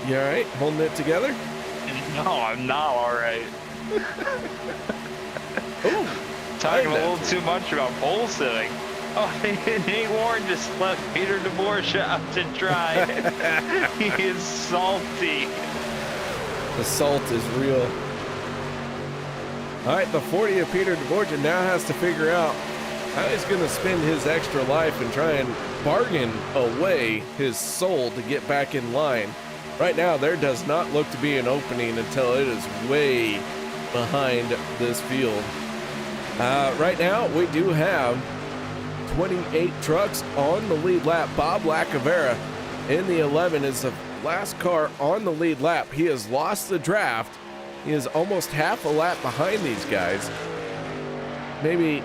You all right? Holding it together? No, I'm not alright. Ooh, Talking a little too much about pole sitting. Oh, Nate Warren just let Peter DeBorgia out to dry. He is salty. the salt is real. All right, the 40 of Peter DeBorgia now has to figure out how he's going to spend his extra life and try and bargain away his soul to get back in line. Right now, there does not look to be an opening until it is way behind this field. Right now, we do have 28 trucks on the lead lap. Bob Lacavera in the 11 is the last car on the lead lap. He has lost the draft. He is almost half a lap behind these guys. Maybe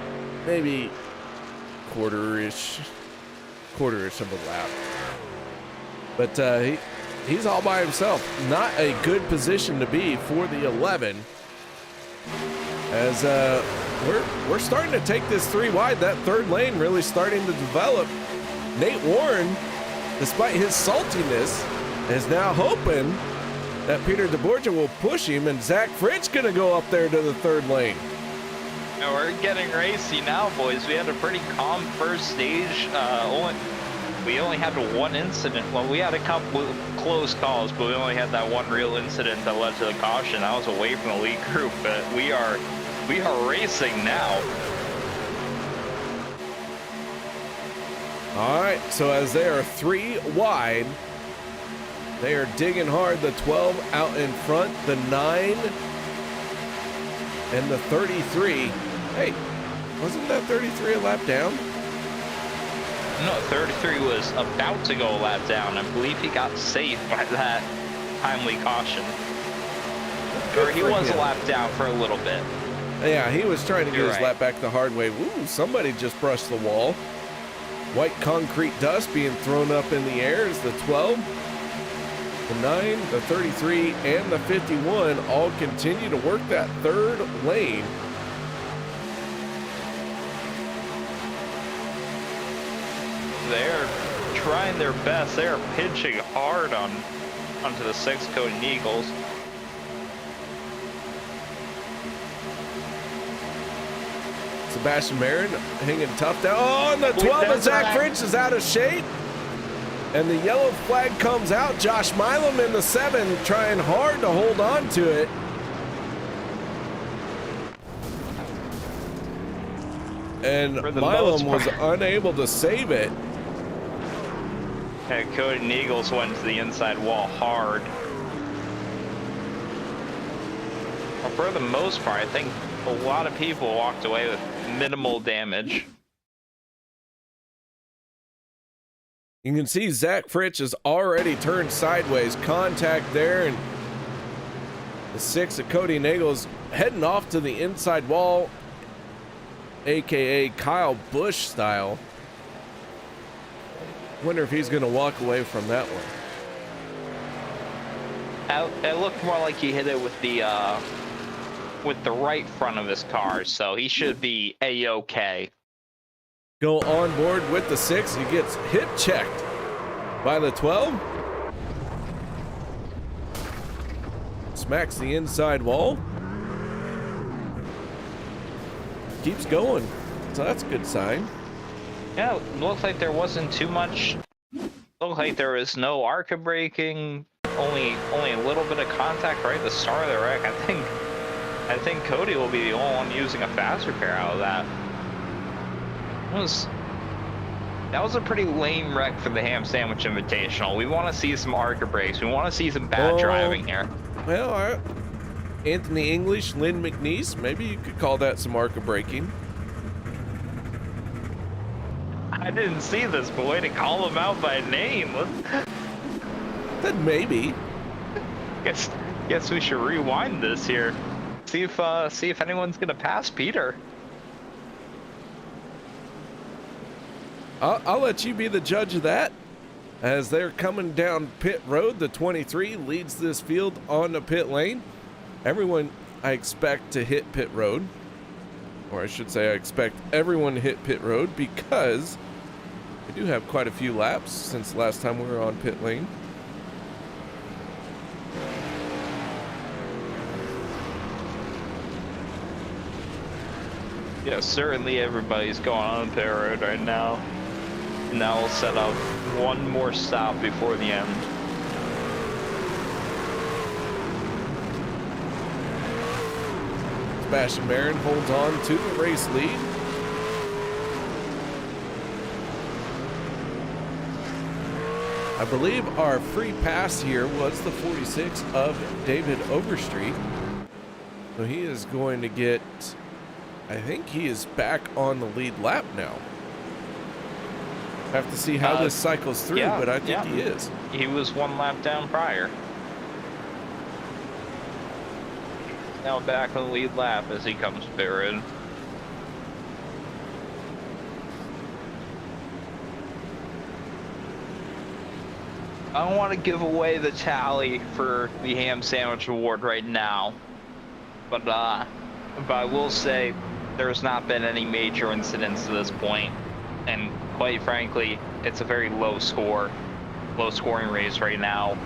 quarter-ish of a lap. But he's all by himself. Not a good position to be for the 11. As we're starting to take this 3 wide. That third lane really starting to develop. Nate Warren, despite his saltiness, is now hoping that Peter DeBorgia will push him, and Zach Fritsch gonna go up there to the third lane. Now we're getting racy now, boys. We had a pretty calm first stage. We only had one incident. Well, we had a couple close calls, but we only had that one real incident that led to the caution. I was away from the lead group, but we are racing now. All right, so as they are 3 wide, they are digging hard. The 12 out in front, the 9 and the 33. Hey, wasn't that 33 a lap down? No, 33 was about to go a lap down. I believe he got saved by that timely caution. Or he was a lap down for a little bit. Yeah, he was trying to get You're his right. lap back the hard way. Ooh, somebody just brushed the wall. White concrete dust being thrown up in the air as the 12, the 9, the 33, and the 51 all continue to work that third lane. They're trying their best. They're pinching hard onto the 6 Coding Eagles. Sebastian Marin hanging tough down. Oh, and the 12 of Zach French is out of shape. And the yellow flag comes out. Josh Milam in the 7 trying hard to hold on to it. And Milam was unable to save it. And Coding Eagles went to the inside wall hard. Well, for the most part, I think a lot of people walked away with minimal damage. You can see Zach Fritsch has already turned sideways. Contact there, and the 6 of Cody Nagel's heading off to the inside wall, aka Kyle Busch style. Wonder if he's going to walk away from that one. It looked more like he hit it with the right front of his car, so he should be A-okay. Go on board with the 6. He gets hip checked by the 12. Smacks the inside wall. Keeps going. So that's a good sign. Yeah, it looks like there wasn't too much. Looked like there was no ARCA braking. Only a little bit of contact right at the start of the wreck. I think Cody will be the only one using a fast repair out of that. That was a pretty lame wreck for the Ham Sandwich Invitational. We want to see some ARCA brakes. We want to see some bad driving here. Well, all right. Anthony English, Lynn McNeese, maybe you could call that some ARCA braking. I didn't see this, but way to call him out by name. Then maybe. Guess we should rewind this here. See if anyone's gonna pass Peter. I'll let you be the judge of that. As they're coming down pit road, the 23 leads this field on the pit lane. Everyone, I expect to hit pit road. Or I should say I expect everyone to hit pit road because we do have quite a few laps since the last time we were on pit lane. Yeah, certainly everybody's going on pit road right now. Now we'll set up one more stop before the end. Sebastian Marin holds on to the race lead. I believe our free pass here was the 46 of David Overstreet. So he is going to get, I think he is back on the lead lap now. Have to see how this cycles through, yeah, but I think he is. He was one lap down prior. Now back on the lead lap as he comes pit road. I don't want to give away the tally for the Ham Sandwich Award right now, but I will say there's not been any major incidents to this point, and quite frankly, it's a very low scoring race right now.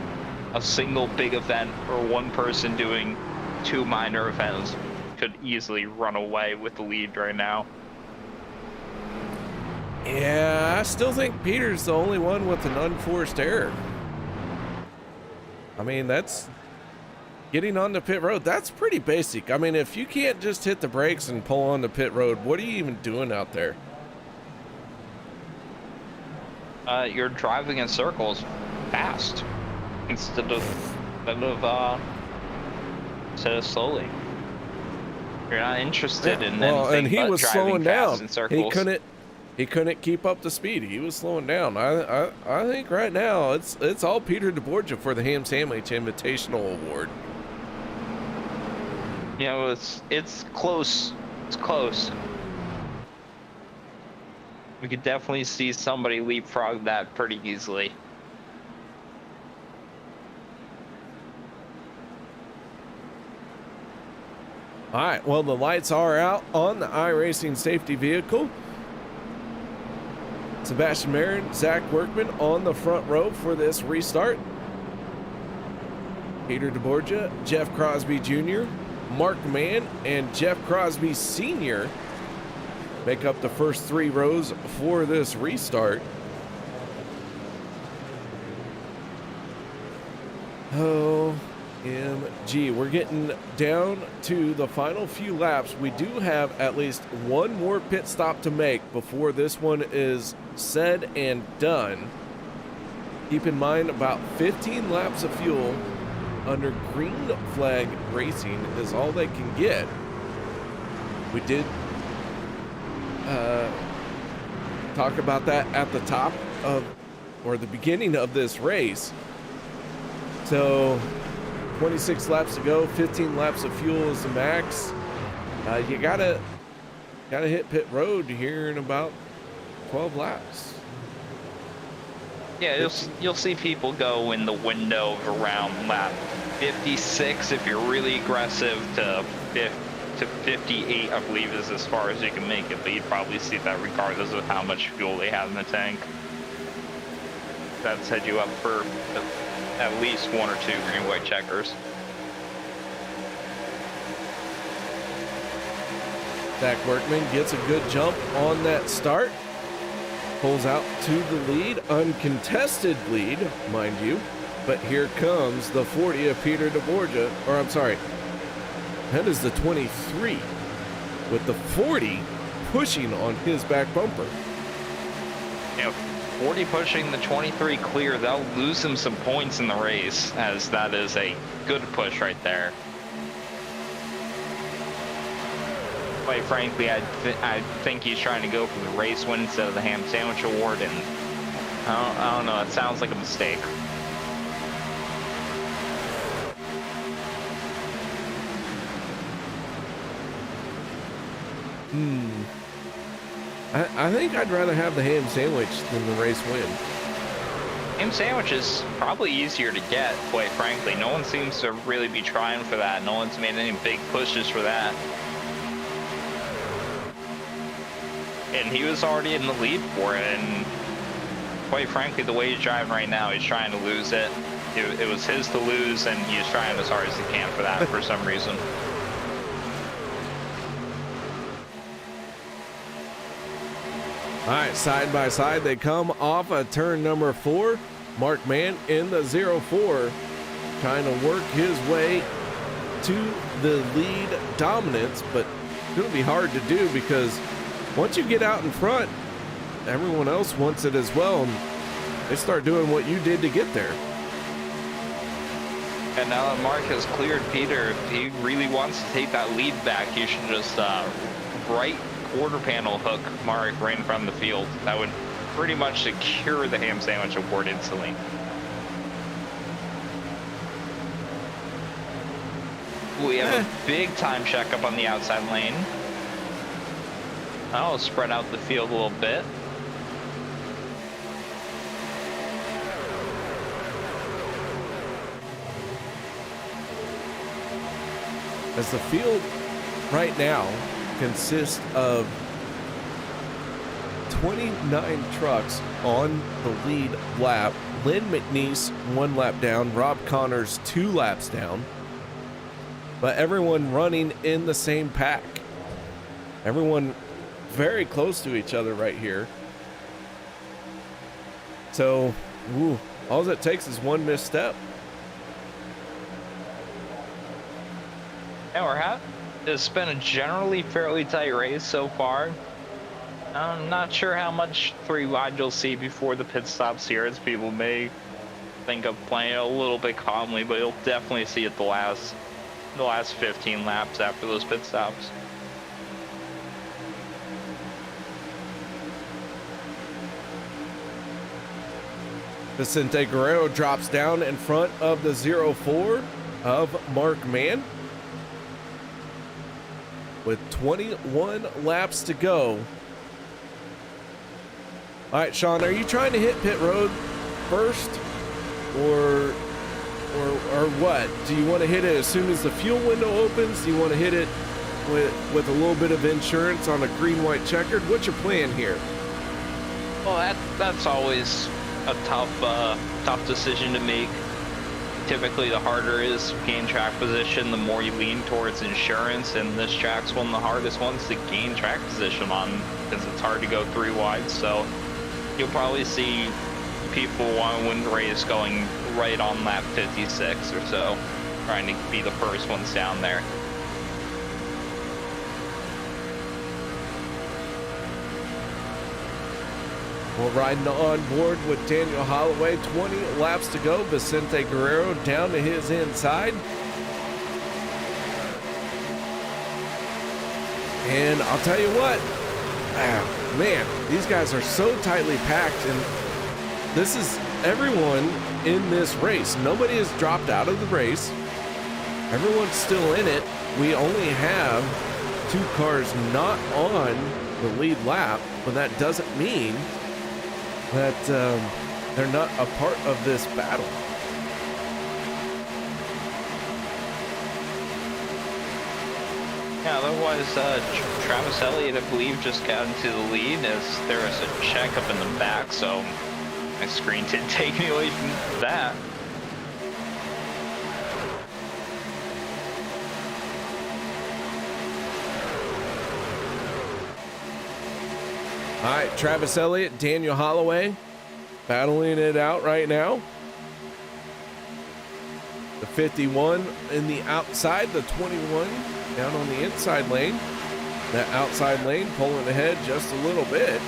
A single big event or one person doing 2 minor events could easily run away with the lead right now. Yeah, I still think Peter's the only one with an unforced error. I mean, that's getting on the pit road. That's pretty basic. I mean, if you can't just hit the brakes and pull on the pit road, what are you even doing out there? You're driving in circles fast instead of slowly. You're not interested in anything and he but was driving slowing fast down. in circles. He couldn't keep up the speed. He was slowing down. I think right now it's all Peter DeBorgia for the Ham Sandwich Invitational Award. You know, it's close. It's close. We could definitely see somebody leapfrog that pretty easily. All right, well, the lights are out on the iRacing safety vehicle. Sebastian Marin, Zach Workman on the front row for this restart. Peter DeBorgia, Jeff Crosby Jr., Mark Mann, and Jeff Crosby Sr. make up the first 3 rows for this restart. OMG, we're getting down to the final few laps. We do have at least one more pit stop to make before this one is said and done. Keep in mind, about 15 laps of fuel under green flag racing is all they can get. We did talk about that at the top of, or the beginning of this race. So 26 laps to go, 15 laps of fuel is the max. You gotta hit pit road here in about 12 laps. Yeah, you'll see people go in the window of around lap 56 if you're really aggressive to 58, I believe, is as far as you can make it, but you'd probably see that regardless of how much fuel they have in the tank. That'd set you up for at least 1 or 2 green white checkers. Zach Workman gets a good jump on that start. Pulls out to the lead, uncontested lead, mind you. But here comes the 40 of Peter DeBorgia, or I'm sorry, that is the 23, with the 40 pushing on his back bumper. Yeah, 40 pushing the 23 clear, that'll lose him some points in the race, as that is a good push right there. Quite frankly, I think he's trying to go for the race win instead of the Ham Sandwich Award, and I don't know, it sounds like a mistake. I think I'd rather have the ham sandwich than the race win. Ham sandwich is probably easier to get, quite frankly. No one seems to really be trying for that. No one's made any big pushes for that. And he was already in the lead for it, and quite frankly, the way he's driving right now, he's trying to lose it. It was his to lose, and he's trying as hard as he can for that for some reason. All right, side by side, they come off of turn number 4. Mark Mann in the 04, trying to work his way to the lead dominance, but it's going to be hard to do because once you get out in front, everyone else wants it as well, and they start doing what you did to get there. And now that Mark has cleared Peter, if he really wants to take that lead back, he should just right quarter panel hook Mark right in front of the field. That would pretty much secure the Ham Sandwich Award instantly. We have a big time check up on the outside lane. I'll spread out the field a little bit. As the field right now consists of 29 trucks on the lead lap. Lynn McNeese 1 lap down, Rob Connors 2 laps down, but everyone running in the same pack. Everyone very close to each other right here. So, all it takes is one misstep. Yeah, it's been a generally fairly tight race so far. I'm not sure how much 3 wide you'll see before the pit stops here, as people may think of playing it a little bit calmly, but you'll definitely see it the last 15 laps after those pit stops. Vicente Guerrero drops down in front of the 04 of Mark Mann with 21 laps to go. All right, Sean, are you trying to hit pit road first or what? Do you want to hit it as soon as the fuel window opens? Do you want to hit it with a little bit of insurance on a green-white checkered? What's your plan here? Well, that's always a tough decision to make. Typically, the harder is gain track position, the more you lean towards insurance, and this track's one of the hardest ones to gain track position on because it's hard to go 3 wide. So you'll probably see people want to win the race going right on lap 56 or so, trying to be the first ones down there. Well, riding on board with Daniel Holloway, 20 laps to go. Vicente Guerrero down to his inside. And I'll tell you what, man, these guys are so tightly packed, and this is everyone in this race. Nobody has dropped out of the race. Everyone's still in it. We only have 2 cars not on the lead lap, but that doesn't mean that they're not a part of this battle. Yeah, otherwise, Travis Elliott, I believe, just got into the lead as there was a check up in the back, so my screen didn't take me away from that. All right, Travis Elliott, Daniel Holloway battling it out right now. The 51 in the outside, the 21 down on the inside lane. That outside lane pulling ahead just a little bit.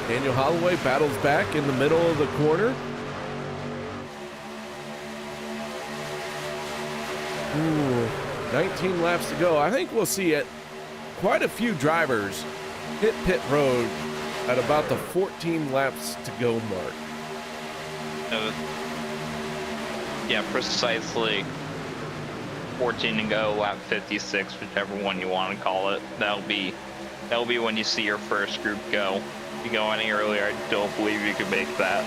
Daniel Holloway battles back in the middle of the corner. 19 laps to go. I think we'll see it. Quite a few drivers hit pit road at about the 14 laps to go mark. Yeah, precisely 14 to go, lap 56, whichever one you want to call it. That'll be when you see your first group go. If you go any earlier, I don't believe you could make that.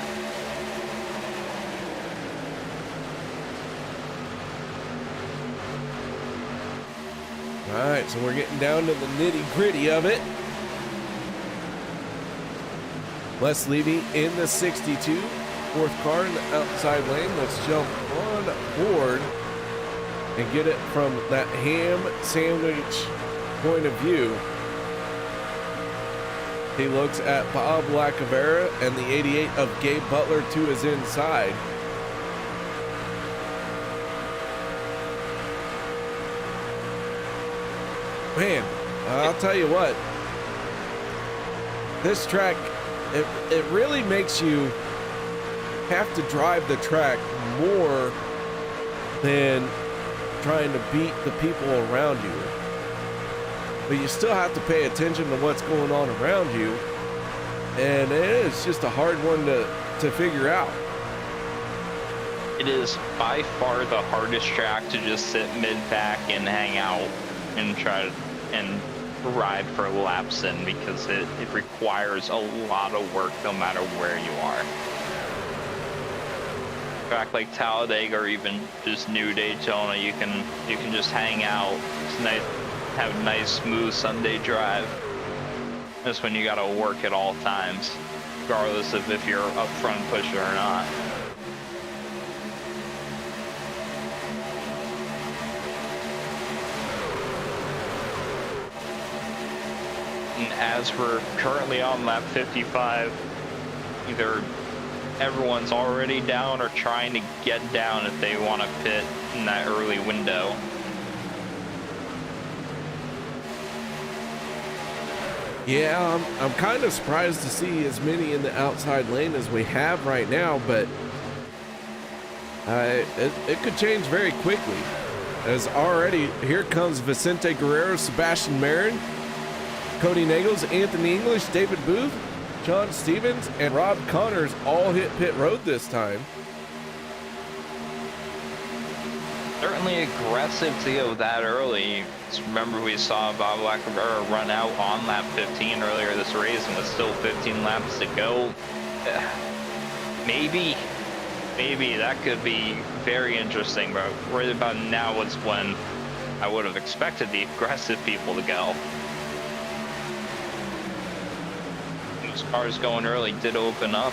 All right, so we're getting down to the nitty-gritty of it. Les Levy in the 62, 4th car in the outside lane. Let's jump on board and get it from that ham sandwich point of view. He looks at Bob Lacavera and the 88 of Gabe Butler to his inside. Man, I'll tell you what, this track, it really makes you have to drive the track more than trying to beat the people around you. But you still have to pay attention to what's going on around you. And it's just a hard one to figure out. It is by far the hardest track to just sit mid-pack and hang out and try to ride for laps in, because it requires a lot of work no matter where you are. A track like Talladega or even just New Daytona, you can just hang out. It's nice, have a nice smooth Sunday drive. That's when you gotta work at all times, regardless of if you're up front pusher or not. And as we're currently on lap 55, either everyone's already down or trying to get down if they want to pit in that early window. Yeah, I'm kind of surprised to see as many in the outside lane as we have right now, but it could change very quickly. As already, here comes Vicente Guerrero, Sebastian Marin, Cody Nagels, Anthony English, David Booth, John Stevens, and Rob Connors all hit pit road this time. Certainly aggressive to go that early. Just remember we saw Bob Lacavera run out on lap 15 earlier this race and with still 15 laps to go. Maybe that could be very interesting, but right about now is when I would have expected the aggressive people to go. Those cars going early did open up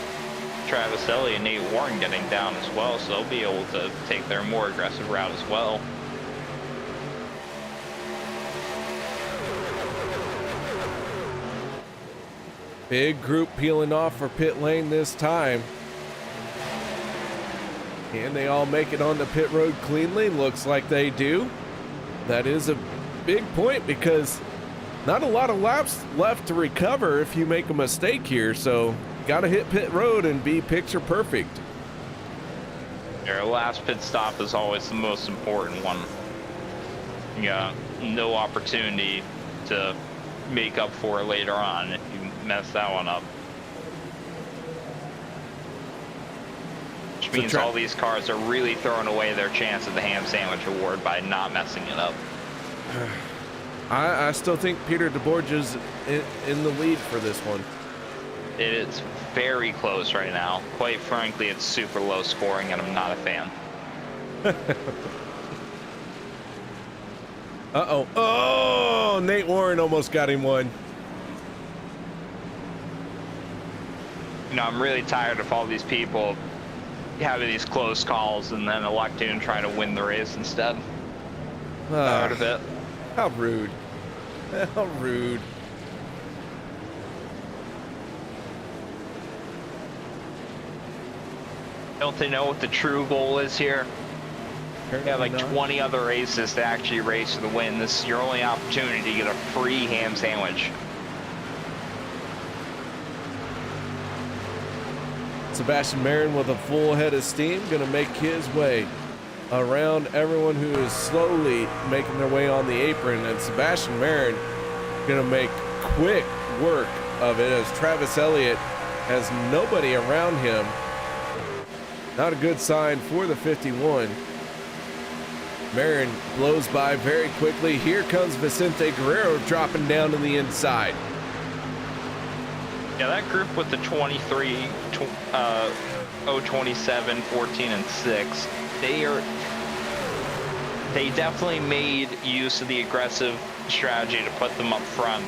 Travis Elliott and Nate Warren getting down as well, so they'll be able to take their more aggressive route as well. Big group peeling off for pit lane this time. Can they all make it on the pit road cleanly? Looks like they do. That is a big point because not a lot of laps left to recover if you make a mistake here, so got to hit pit road and be picture perfect. Your last pit stop is always the most important one. You got no opportunity to make up for it later on if you mess that one up. Which means all these cars are really throwing away their chance at the ham sandwich award by not messing it up. I still think Peter DeBorge's in the lead for this one. It is very close right now. Quite frankly, it's super low scoring and I'm not a fan. Uh-oh. Oh, Nate Warren almost got him one. You know, I'm really tired of all these people having these close calls and then electing to try to win the race instead. Tired of it. How rude. How rude. Don't they know what the true goal is here? You have like 20 other races to actually race to the win. This is your only opportunity to get a free ham sandwich. Sebastian Marin with a full head of steam, gonna make his way around everyone who is slowly making their way on the apron, and Sebastian Marin gonna make quick work of it as Travis Elliott has nobody around him. Not a good sign for the 51. Marin blows by very quickly. Here comes Vicente Guerrero dropping down to the inside. Yeah, that group with the 23, 027, 14, and 6, they definitely made use of the aggressive strategy to put them up front.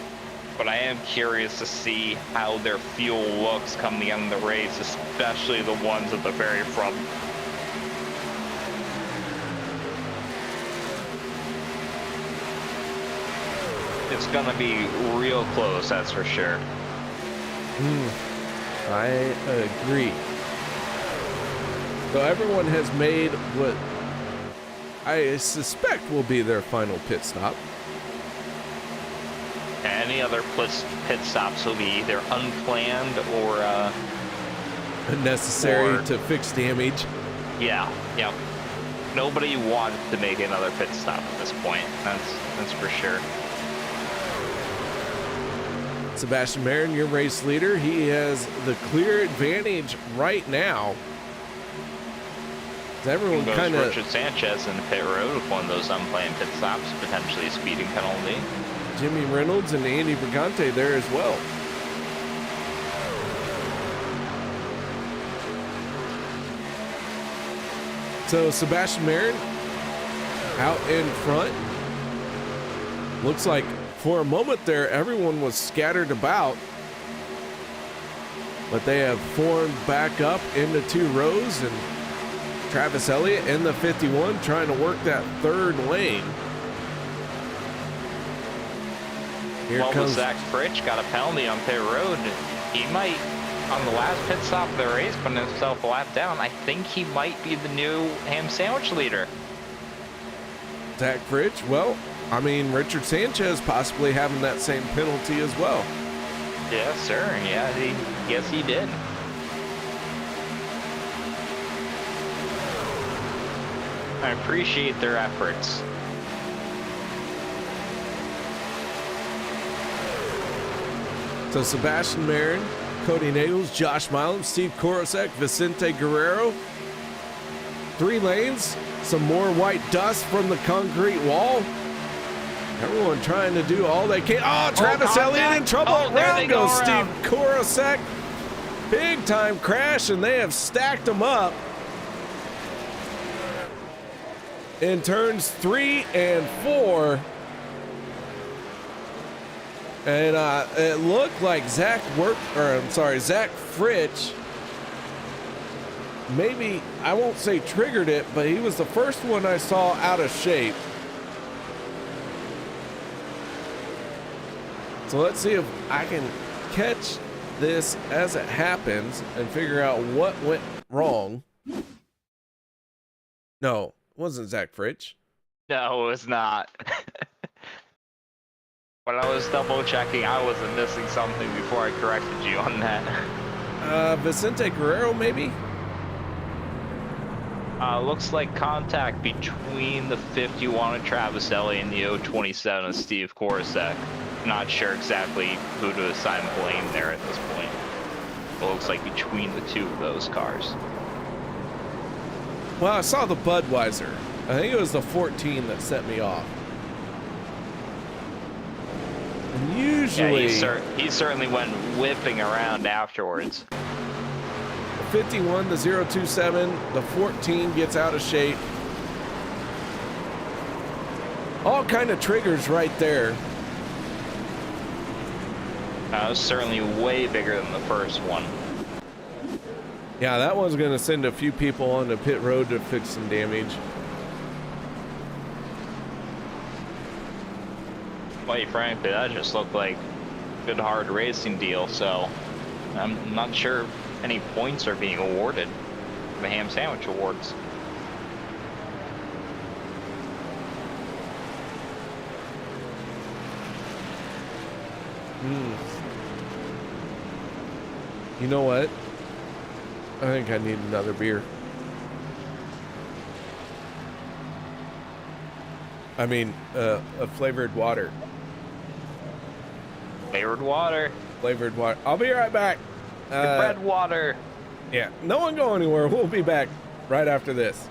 But I am curious to see how their fuel looks come the end of the race, especially the ones at the very front. It's gonna be real close, that's for sure. I agree. So everyone has made what I suspect will be their final pit stop. Any other pit stops will be either unplanned or necessary to fix damage. Yeah. Nobody wanted to make another pit stop at this point. That's for sure. Sebastian Marin, your race leader, he has the clear advantage right now. Everyone kind of Richard Sanchez in the pit road with one of those unplanned pit stops, potentially a speeding penalty. Jimmy Reynolds and Andy Brigante there as well. So Sebastian Marin out in front. Looks like for a moment there, everyone was scattered about, but they have formed back up into two rows, and Travis Elliott in the 51 trying to work that third lane. Here Well, comes Zach Fritsch got a penalty on pit road. He might On the last pit stop of the race, putting himself a lap down, I think he might be the new ham sandwich leader. Zach Fritch, well, I mean, Richard Sanchez possibly having that same penalty as well. Yes, sir. Yeah, yes, he did. I appreciate their efforts. So Sebastian Marin, Cody Nagels, Josh Milam, Steve Korosek, Vicente Guerrero. 3 lanes, some more white dust from the concrete wall. Everyone trying to do all they can. Oh, Travis Elliott in trouble. Around goes Steve Korosek. Big time crash, and they have stacked them up in turns 3 and 4. And it looked like Zach Fritch maybe, I won't say triggered it, but he was the first one I saw out of shape. So let's see if I can catch this as it happens and figure out what went wrong. No, it wasn't Zach Fritch. No, it was not. When I was double checking, I wasn't missing something before I corrected you on that. Vicente Guerrero, maybe? Looks like contact between the 51 of Travis Elliott and the 027 of Steve Korosek. Not sure exactly who to assign blame there at this point. It looks like between the two of those cars. Well, I saw the Budweiser. I think it was the 14 that set me off. And usually... Yeah, he certainly went whipping around afterwards. The 51, the 027, the 14 gets out of shape. All kind of triggers right there. It was certainly way bigger than the first one. Yeah, that one's going to send a few people on the pit road to fix some damage. Quite frankly, that just looked like a good hard racing deal, so I'm not sure if any points are being awarded for the Ham Sandwich Awards. You know what? I think I need another beer. I mean, a flavored water. Flavored water. Flavored water. I'll be right back. Red water. Yeah, no one go anywhere. We'll be back right after this.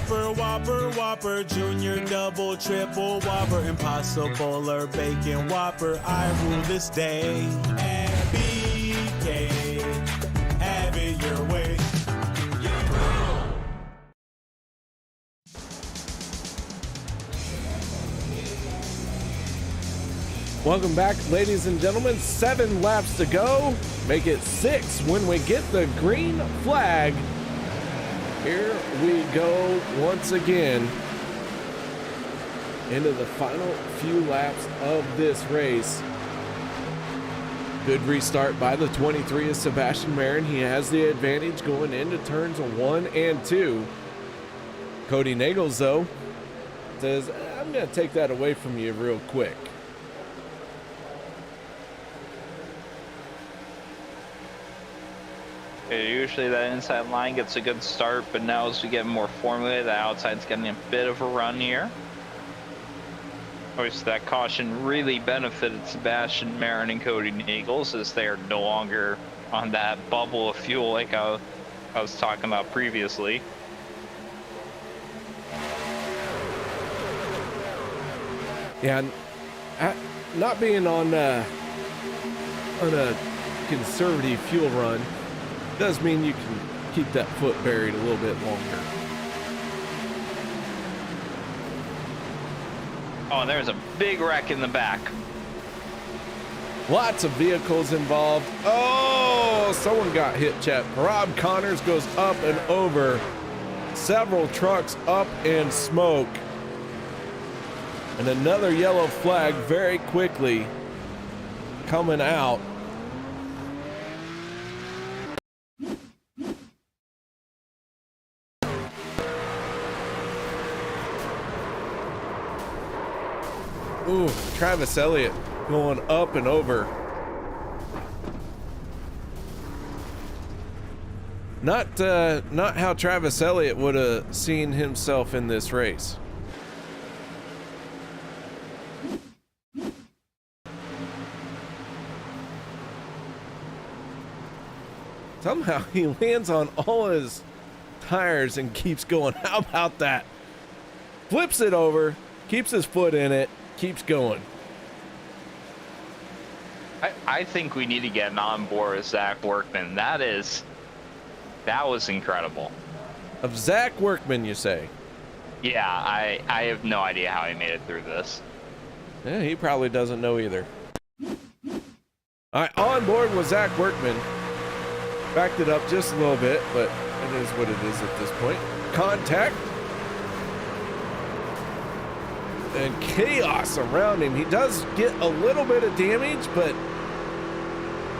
Whopper, Whopper, Whopper, Junior, Double, Triple, Whopper, Impossible or Bacon Whopper. I rule this day. And BK, have it your way. Welcome back, ladies and gentlemen. 7 laps to go. Make it 6 when we get the green flag. Here we go once again into the final few laps of this race. Good restart by the 23 of Sebastian Marin. He has the advantage going into turns 1 and 2. Cody Nagels, though, says, I'm going to take that away from you real quick. Usually that inside line gets a good start, but now as we get more formulated, the outside's getting a bit of a run here. Obviously that caution really benefited Sebastian Marin and Cody Nagels, as they are no longer on that bubble of fuel like I was talking about previously. Yeah, not being on a conservative fuel run does mean you can keep that foot buried a little bit longer. Oh, and there's a big wreck in the back. Lots of vehicles involved. Oh, someone got hit, chat. Rob Connors goes up and over. Several trucks up in smoke. And another yellow flag very quickly coming out. Ooh, Travis Elliott going up and over. Not how Travis Elliott would have seen himself in this race. Somehow he lands on all his tires and keeps going. How about that? Flips it over, keeps his foot in it, keeps going. I think we need to get on board with Zach Workman. That was incredible. Of Zach Workman, you say? Yeah, I have no idea how he made it through this. Yeah, he probably doesn't know either. All right, on board with Zach Workman. Backed it up just a little bit, but it is what it is at this point. Contact. And chaos around him. He does get a little bit of damage, but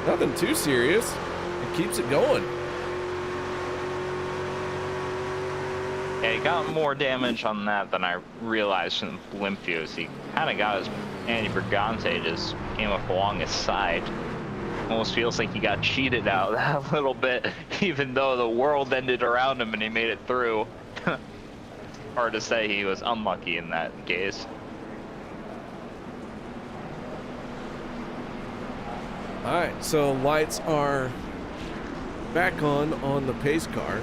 nothing too serious. It keeps it going. Yeah, he got more damage on that than I realized from the blimp views. He kind of got his Andy Brigante just came up along his side. Almost feels like he got cheated out that little bit, even though the world ended around him and he made it through. Hard to say he was unlucky in that case. All right, so lights are back on the pace car.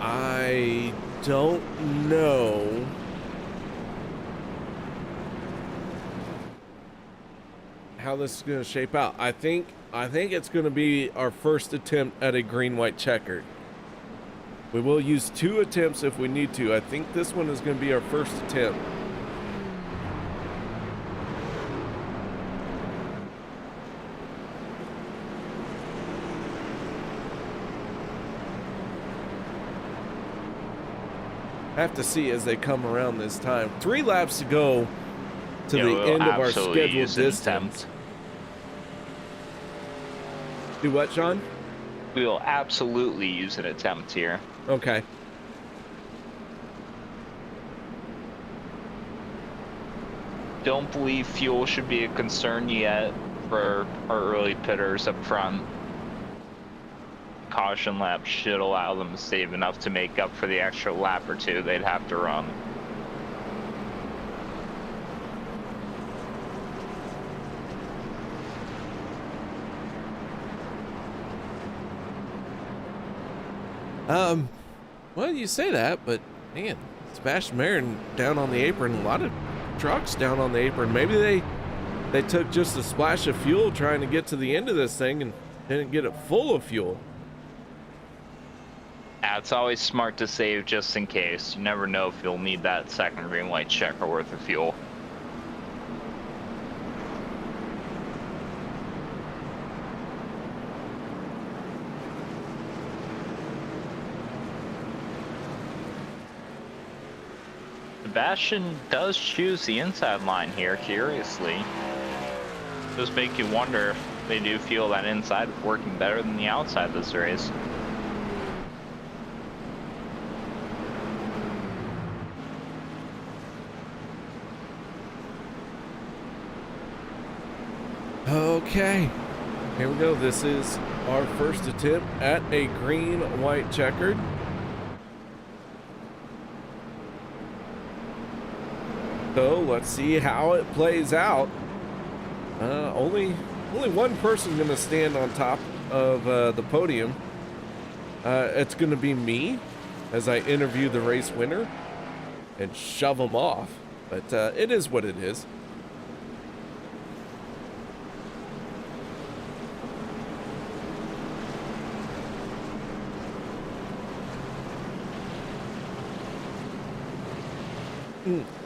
I don't know how this is going to shape out. I think it's going to be our first attempt at a green-white checkered. We will use 2 attempts if we need to. I think this one is going to be our first attempt. Have to see as they come around this time. 3 laps to go to the end of our scheduled distance. Do what, Sean? We will absolutely use an attempt here. Okay. Don't believe fuel should be a concern yet for our early pitters up front. Caution lap should allow them to save enough to make up for the extra lap or 2 they'd have to run. Well, you say that, but man, Sebastian Marin down on the apron. A lot of trucks down on the apron. Maybe they took just a splash of fuel trying to get to the end of this thing and didn't get it full of fuel. Yeah, it's always smart to save just in case. You never know if you'll need that second green white checker worth of fuel. Sebastian does choose the inside line here, curiously. Does make you wonder if they do feel that inside is working better than the outside this race. Okay, here we go. This is our first attempt at a green white checkered. So let's see how it plays out. Only one person gonna stand on top of the podium. It's gonna be me as I interview the race winner and shove them off. But it is what it is.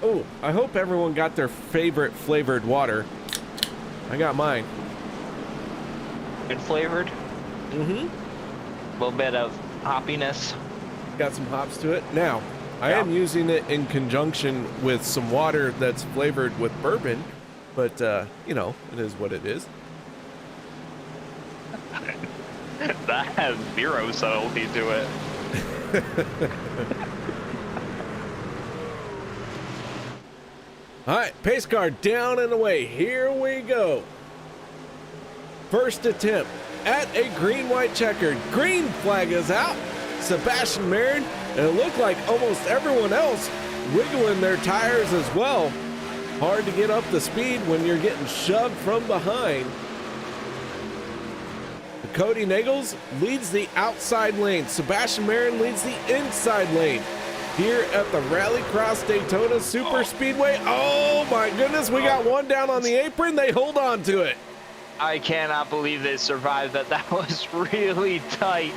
Oh, I hope everyone got their favorite flavored water. I got mine. Good flavored? Mm-hmm. A little bit of hoppiness. Got some hops to it. Now, I am using it in conjunction with some water that's flavored with bourbon, but, you know, it is what it is. That has zero subtlety to it. All right, pace car down and away. Here we go. First attempt at a green-white checkered. Green flag is out. Sebastian Marin, and it looked like almost everyone else wiggling their tires as well. Hard to get up the speed when you're getting shoved from behind. Cody Nagels leads the outside lane. Sebastian Marin leads the inside lane. Here at the Rallycross Daytona Super Speedway. Oh my goodness, we got one down on the apron. They hold on to it. I cannot believe they survived that. That was really tight.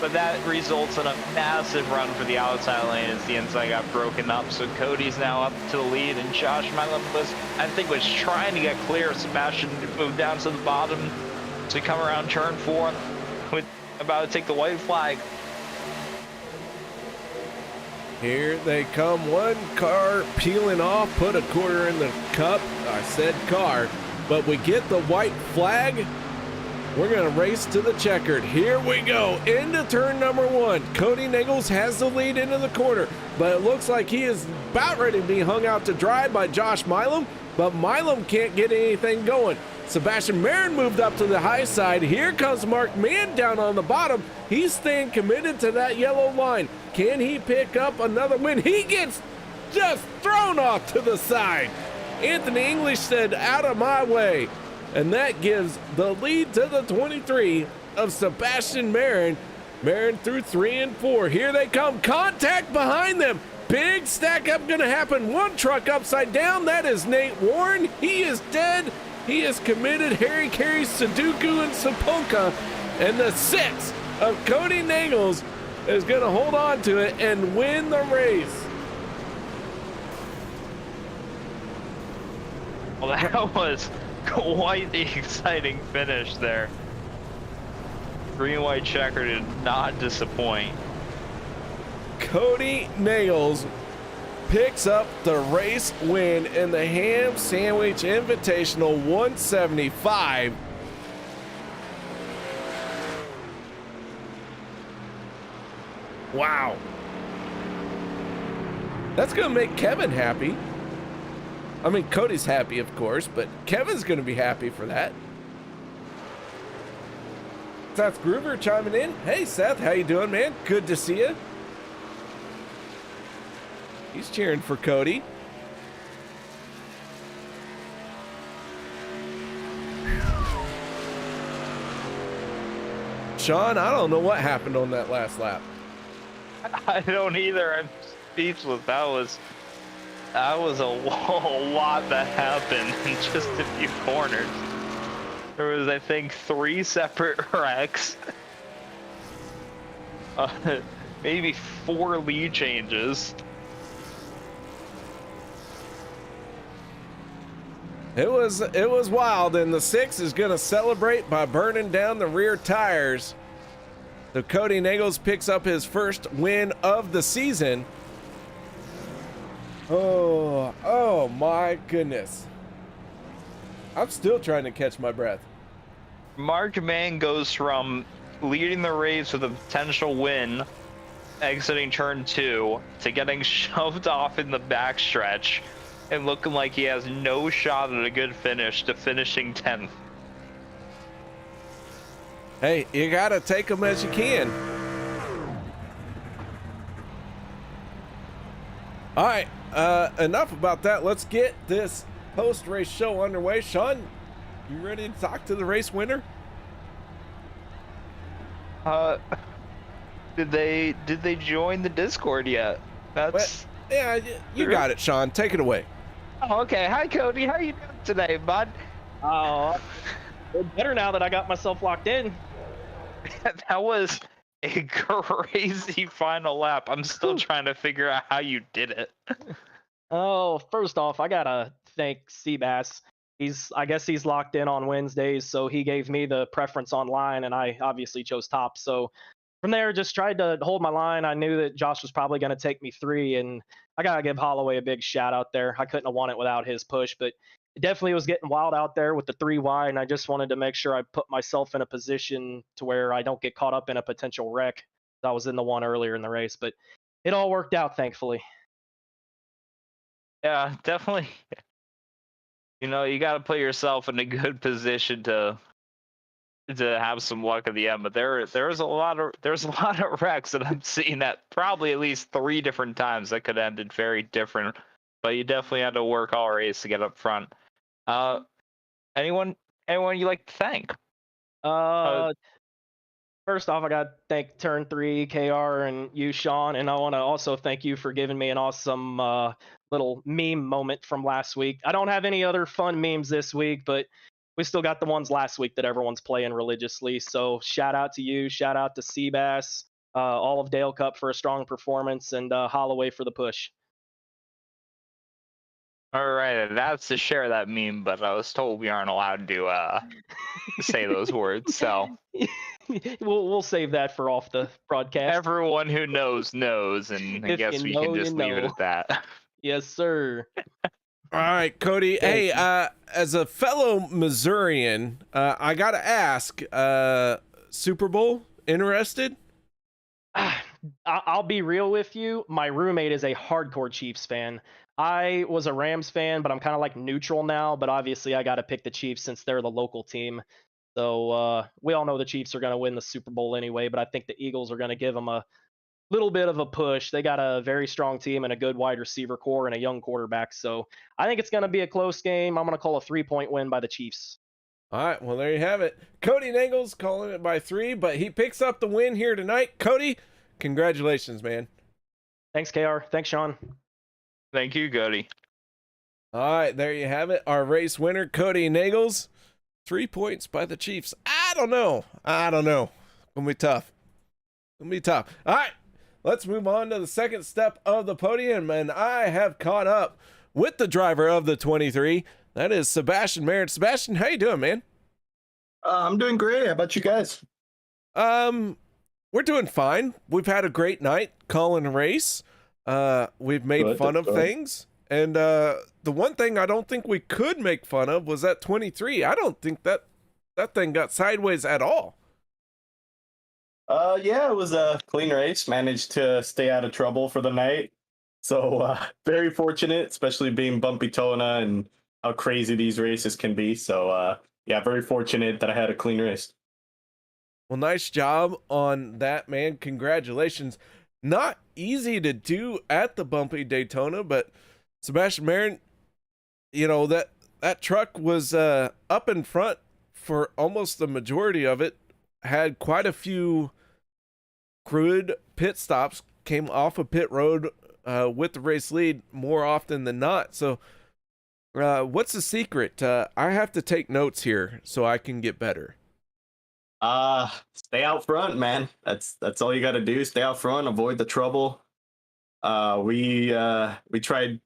But that results in a massive run for the outside lane as the inside got broken up. So Cody's now up to the lead, and Josh Milam I think, was trying to get clear. Sebastian moved down to the bottom to come around turn 4 with about to take the white flag. Here they come, one car peeling off, put a quarter in the cup. I said car, but we get the white flag. We're gonna race to the checkered. Here we go, into turn number 1. Cody Nagels has the lead into the corner, but it looks like he is about ready to be hung out to dry by Josh Milam, but Milam can't get anything going. Sebastian Marin moved up to the high side. Here comes Mark Mann down on the bottom. He's staying committed to that yellow line. Can he pick up another win? He gets just thrown off to the side. Anthony English said, out of my way. And that gives the lead to the 23 of Sebastian Marin. Marin through 3 and 4. Here they come. Contact behind them. Big stack up gonna happen. One truck upside down. That is Nate Warren. He is dead. He is committed. Harry carries Sudoku and Sapolka. And the 6 of Cody Nagels is going to hold on to it and win the race. Well, that was quite the exciting finish there. Green-white checker did not disappoint. Cody Nagels picks up the race win in the Ham Sandwich Invitational 175. Wow. That's going to make Kevin happy. I mean, Cody's happy, of course, but Kevin's going to be happy for that. Seth Groover chiming in. Hey, Seth, how you doing, man? Good to see you. He's cheering for Cody. Sean, I don't know what happened on that last lap. I don't either. I'm speechless. That was a lot that happened in just a few corners. There was, I think, 3 separate wrecks. Maybe 4 lead changes. It was wild, and the 6 is gonna celebrate by burning down the rear tires. So Cody Nagels picks up his first win of the season. Oh my goodness. I'm still trying to catch my breath. Mark Mann goes from leading the race with a potential win, exiting turn 2, to getting shoved off in the backstretch and looking like he has no shot at a good finish, to finishing 10th. Hey, you gotta take them as you can. All right, enough about that. Let's get this post-race show underway. Sean, you ready to talk to the race winner? Did they join the Discord yet? That's yeah, you got it, Sean. Take it away. Oh, okay. Hi, Cody. How you doing today, bud? Oh, better now that I got myself locked in. That was a crazy final lap. I'm still trying to figure out how you did it. Oh, first off, I gotta thank Seabass. I guess he's locked in on Wednesdays, so he gave me the preference online, and I obviously chose top. So from there, just tried to hold my line. I knew that Josh was probably going to take me 3, and I gotta give Holloway a big shout out there. I couldn't have won it without his push, but it definitely was getting wild out there with the 3 wide, and I just wanted to make sure I put myself in a position to where I don't get caught up in a potential wreck. I was in the one earlier in the race, but it all worked out, thankfully. Yeah, definitely. You know, you got to put yourself in a good position to have some luck at the end. But there's a lot of wrecks that I'm seeing at probably at least 3 different times that could have ended very different. But you definitely had to work all race to get up front. Anyone you like to thank? First off, I got to thank Turn 3, KR, and you, Sean, and I want to also thank you for giving me an awesome little meme moment from last week. I don't have any other fun memes this week, but we still got the ones last week that everyone's playing religiously. So shout out to you, shout out to Seabass, all of Dale Cup for a strong performance, and Holloway for the push. All right, that's to share that meme, but I was told we aren't allowed to say those words, so we'll save that for off the broadcast. Everyone who knows, and I guess we can just leave it at that. Yes, sir. All right, Cody. Hey, as a fellow Missourian, I gotta ask, Super Bowl interested? I'll be real with you. My roommate is a hardcore Chiefs fan. I was a Rams fan, but I'm kind of like neutral now. But obviously, I got to pick the Chiefs since they're the local team. So we all know the Chiefs are going to win the Super Bowl anyway. But I think the Eagles are going to give them a little bit of a push. They got a very strong team and a good wide receiver core and a young quarterback. So I think it's going to be a close game. I'm going to call a 3-point win by the Chiefs. All right, well, there you have it. Cody Nagels calling it by 3, but he picks up the win here tonight. Cody, congratulations, man. Thanks, KR. Thanks, Sean. Thank you, Cody. All right, there you have it. Our race winner, Cody Nagels. 3 points by the Chiefs. I don't know. Gonna be tough. All right, let's move on to the second step of the podium, and I have caught up with the driver of the 23. That is Sebastian Merritt. Sebastian, how you doing, man? I'm doing great. How about you guys? We're doing fine. We've had a great night calling a race. We've made fun of things. And the one thing I don't think we could make fun of was that 23. I don't think that thing got sideways at all. Yeah, it was a clean race. Managed to stay out of trouble for the night. So very fortunate, especially being bumpy Tona and how crazy these races can be. So yeah, very fortunate that I had a clean race. Well, nice job on that, man. Congratulations. Not easy to do at the bumpy Daytona, but Sebastian Merritt, you know, that truck was up in front for almost the majority of it. Had quite a few crude pit stops, came off a pit road with the race lead more often than not. So what's the secret? I have to take notes here so I can get better. Stay out front, man. That's all you got to do. Stay out front, avoid the trouble. We tried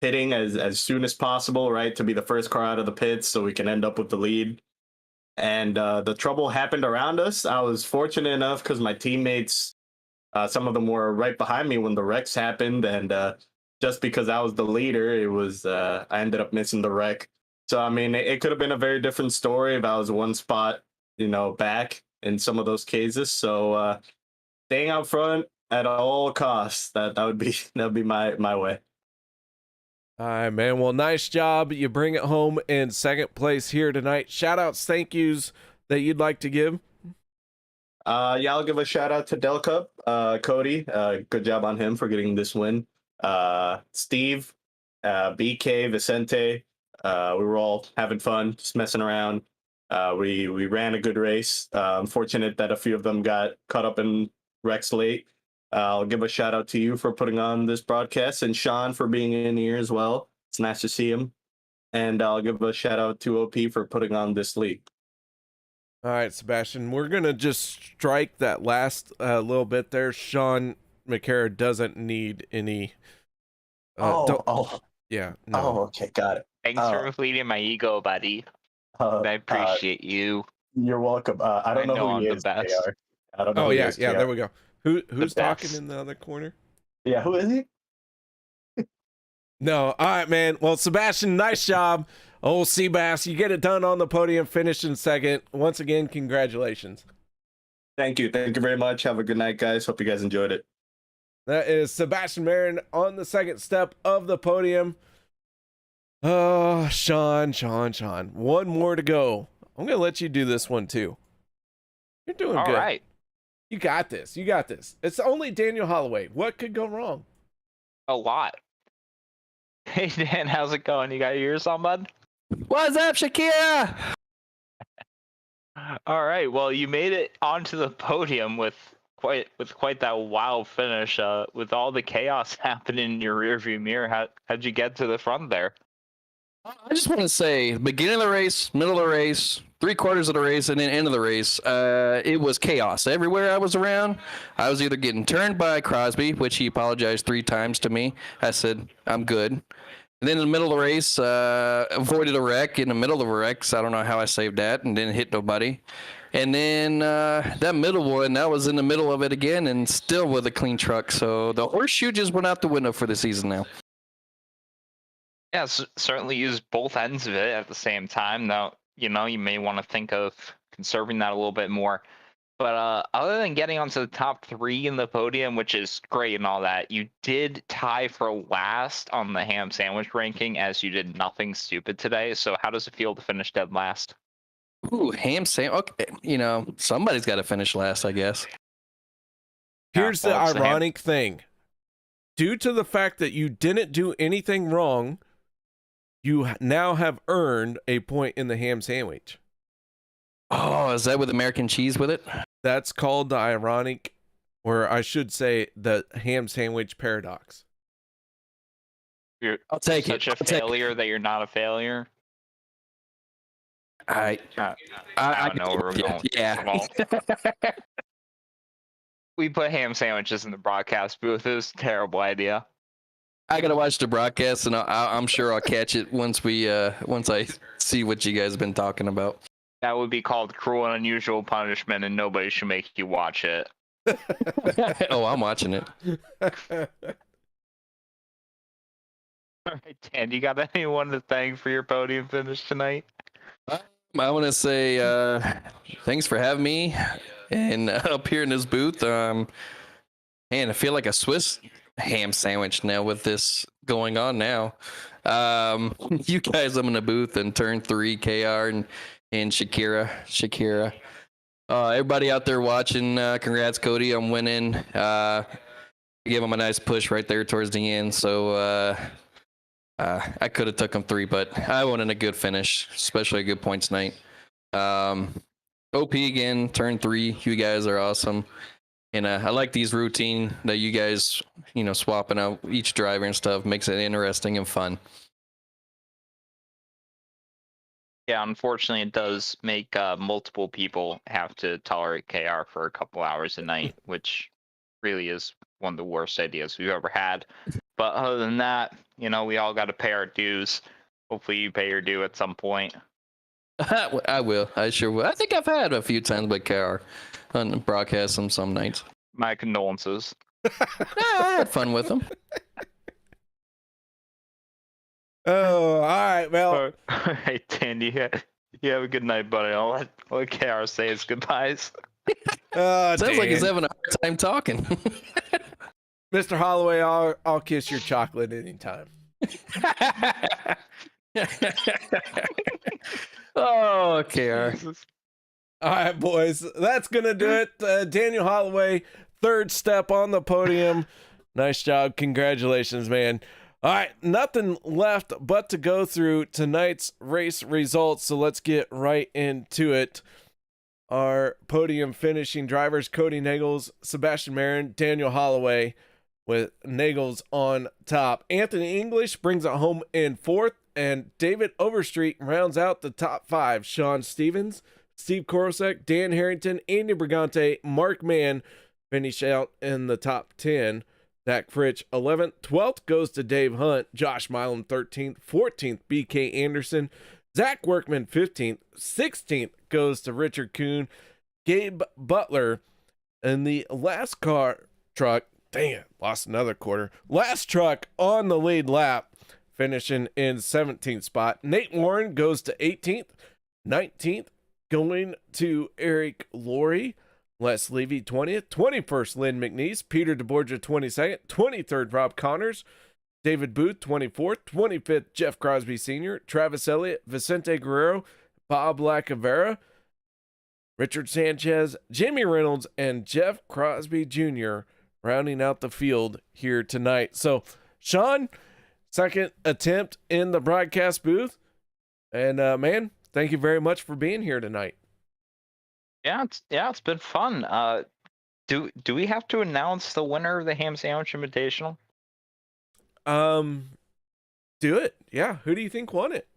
pitting as soon as possible, right, to be the first car out of the pits so we can end up with the lead. And the trouble happened around us. I was fortunate enough because my teammates, some of them were right behind me when the wrecks happened, and just because I was the leader, it was I ended up missing the wreck. So I mean, it could have been a very different story if I was one spot, back in some of those cases. So staying out front at all costs, that would be my way. All right, man. Well, nice job. You bring it home in second place here tonight. Shout outs, thank yous that you'd like to give. Yeah, I'll give a shout out to Del Cup, Cody. Good job on him for getting this win. Steve, BK, Vicente. We were all having fun, just messing around. We ran a good race. I'm fortunate that a few of them got caught up in wrecks late. I'll give a shout out to you for putting on this broadcast, and Sean for being in here as well. It's nice to see him. And I'll give a shout out to OP for putting on this league. All right, Sebastian, we're going to just strike that last little bit there. Sean Makara doesn't need any. Yeah. No. Oh, okay. Got it. Thanks for feeding my ego, buddy. I appreciate you. You're welcome. I don't know who I'm he the is. best. JR. I don't know. Oh, who yeah. he is, Yeah. JR. There we go. Who's talking best. in the other corner? Yeah. Who is he? No. All right, man. Well, Sebastian, nice job. Oh, Seabass, you get it done on the podium, finished in second. Once again, congratulations. Thank you. Thank you very much. Have a good night, guys. Hope you guys enjoyed it. That is Sebastian Marin on the second step of the podium. Oh, Sean. One more to go. I'm going to let you do this one, too. You're doing good. All right. You got this. It's only Daniel Holloway. What could go wrong? A lot. Hey, Dan, how's it going? You got your ears on, bud? What's up, Shakira? All right. Well, you made it onto the podium with quite that wild finish. With all the chaos happening in your rearview mirror, how'd you get to the front there? I just want to say, beginning of the race, middle of the race, 3/4 of the race, and then end of the race, it was chaos everywhere I was around. I was either getting turned by Crosby, which he apologized 3 times to me. I said, I'm good. And then in the middle of the race, avoided a wreck in the middle of a wreck, so I don't know how I saved that and didn't hit nobody. And then that middle one, that was in the middle of it again and still with a clean truck. So the horseshoe just went out the window for the season now. Yeah, certainly use both ends of it at the same time. Now, you may want to think of conserving that a little bit more. But other than getting onto the top 3 in the podium, which is great and all that, you did tie for last on the ham sandwich ranking as you did nothing stupid today. So how does it feel to finish dead last? Ooh, ham sandwich. Okay, somebody's got to finish last, I guess. Here's the ironic thing. Due to the fact that you didn't do anything wrong, you now have earned a point in the ham sandwich. Oh, is that with American cheese with it? That's called the ironic, or I should say, the ham sandwich paradox. You're I'll take such it. a failure that you're not a failure. I don't know where we're going. Yeah. Well, we put ham sandwiches in the broadcast booth. It was a terrible idea. I gotta watch the broadcast, and I'm sure I'll catch it once I see what you guys have been talking about. That would be called cruel and unusual punishment, and nobody should make you watch it. Oh, I'm watching it. All right, Dan, you got anyone to thank for your podium finish tonight? I want to say thanks for having me and up here in this booth. Man, I feel like a Swiss ham sandwich now with this going on now. You guys, I'm in the booth in turn 3, KR and Shakira. Everybody out there watching, congrats, Cody, on winning. Give him a nice push right there towards the end. So I could have took him 3, but I wanted a good finish, especially a good points night. OP again, turn 3. You guys are awesome. And I like these routine that you guys, swapping out each driver and stuff makes it interesting and fun. Yeah, unfortunately, it does make multiple people have to tolerate KR for a couple hours a night, which really is one of the worst ideas we've ever had. But other than that, we all got to pay our dues. Hopefully, you pay your due at some point. I will. I sure will. I think I've had a few times with KR on the broadcast some nights. My condolences. I had fun with them. Oh, all right. Well, Hey, Dan, you have a good night, buddy. I'll let KR say his goodbyes. Sounds like he's having a hard time talking. Mr. Holloway, I'll kiss your chocolate anytime. Oh, KR. All right, boys. That's going to do it. Daniel Holloway, third step on the podium. Nice job. Congratulations, man. All right, nothing left but to go through tonight's race results, so let's get right into it. Our podium finishing drivers, Cody Nagels, Sebastian Marin, Daniel Holloway, with Nagels on top. Anthony English brings it home in fourth, and David Overstreet rounds out the top five. Sean Stevens, Steve Korosek, Dan Harrington, Andy Brigante, Mark Mann finish out in the top 10. Zach Fritch, 11th. 12th goes to Dave Hunt. Josh Milam, 13th. 14th, BK Anderson. Zach Workman, 15th. 16th goes to Richard Kuhn. Gabe Butler. And the last truck, dang it, lost another quarter. Last truck on the lead lap, finishing in 17th spot. Nate Warren goes to 18th. 19th going to Eric Laurie. Les Levy, 20th. 21st, Lynn McNeese. Peter DeBorgia, 22nd. 23rd, Rob Connors. David Booth, 24th. 25th, Jeff Crosby Sr. Travis Elliott, Vicente Guerrero, Bob Lacavera, Richard Sanchez, Jimmy Reynolds, and Jeff Crosby Jr. rounding out the field here tonight. So, Sean, second attempt in the broadcast booth. And, man, thank you very much for being here tonight. It's been fun. Do we have to announce the winner of the Ham Sandwich Invitational? Do it. Yeah. Who do you think won it?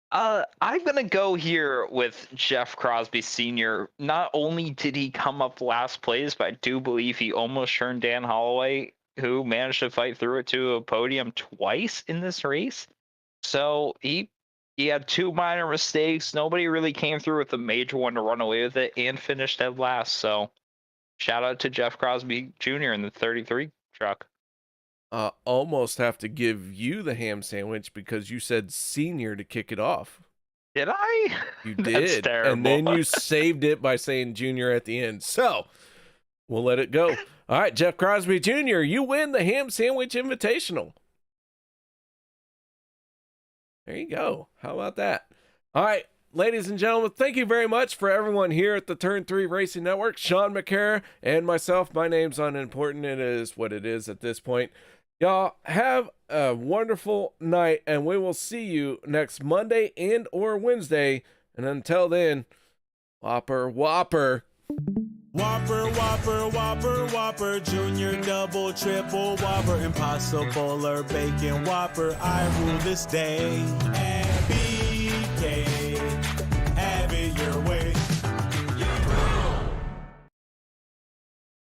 I'm gonna go here with Jeff Crosby Sr. Not only did he come up last place, but I do believe he almost turned Dan Holloway, who managed to fight through it to a podium twice in this race. So he had two minor mistakes. Nobody really came through with a major one to run away with it and finished dead last. So shout out to Jeff Crosby Jr. in the 33 truck. Almost have to give you the ham sandwich because you said senior to kick it off. Did I? You That's did. terrible. And then you saved it by saying junior at the end. So we'll let it go. All right, Jeff Crosby Jr., you win the Ham Sandwich Invitational. There you go. How about that? All right, ladies and gentlemen, thank you very much for everyone here at the Turn 3 Racing Network. Sean Makara and myself. My name's unimportant. It is what it is at this point. Y'all have a wonderful night, and we will see you next Monday and or Wednesday. And until then, Whopper, Whopper. Whopper, Whopper, Whopper, Whopper, Junior, Double, Triple, Whopper, Impossible or Bacon Whopper, I rule this day.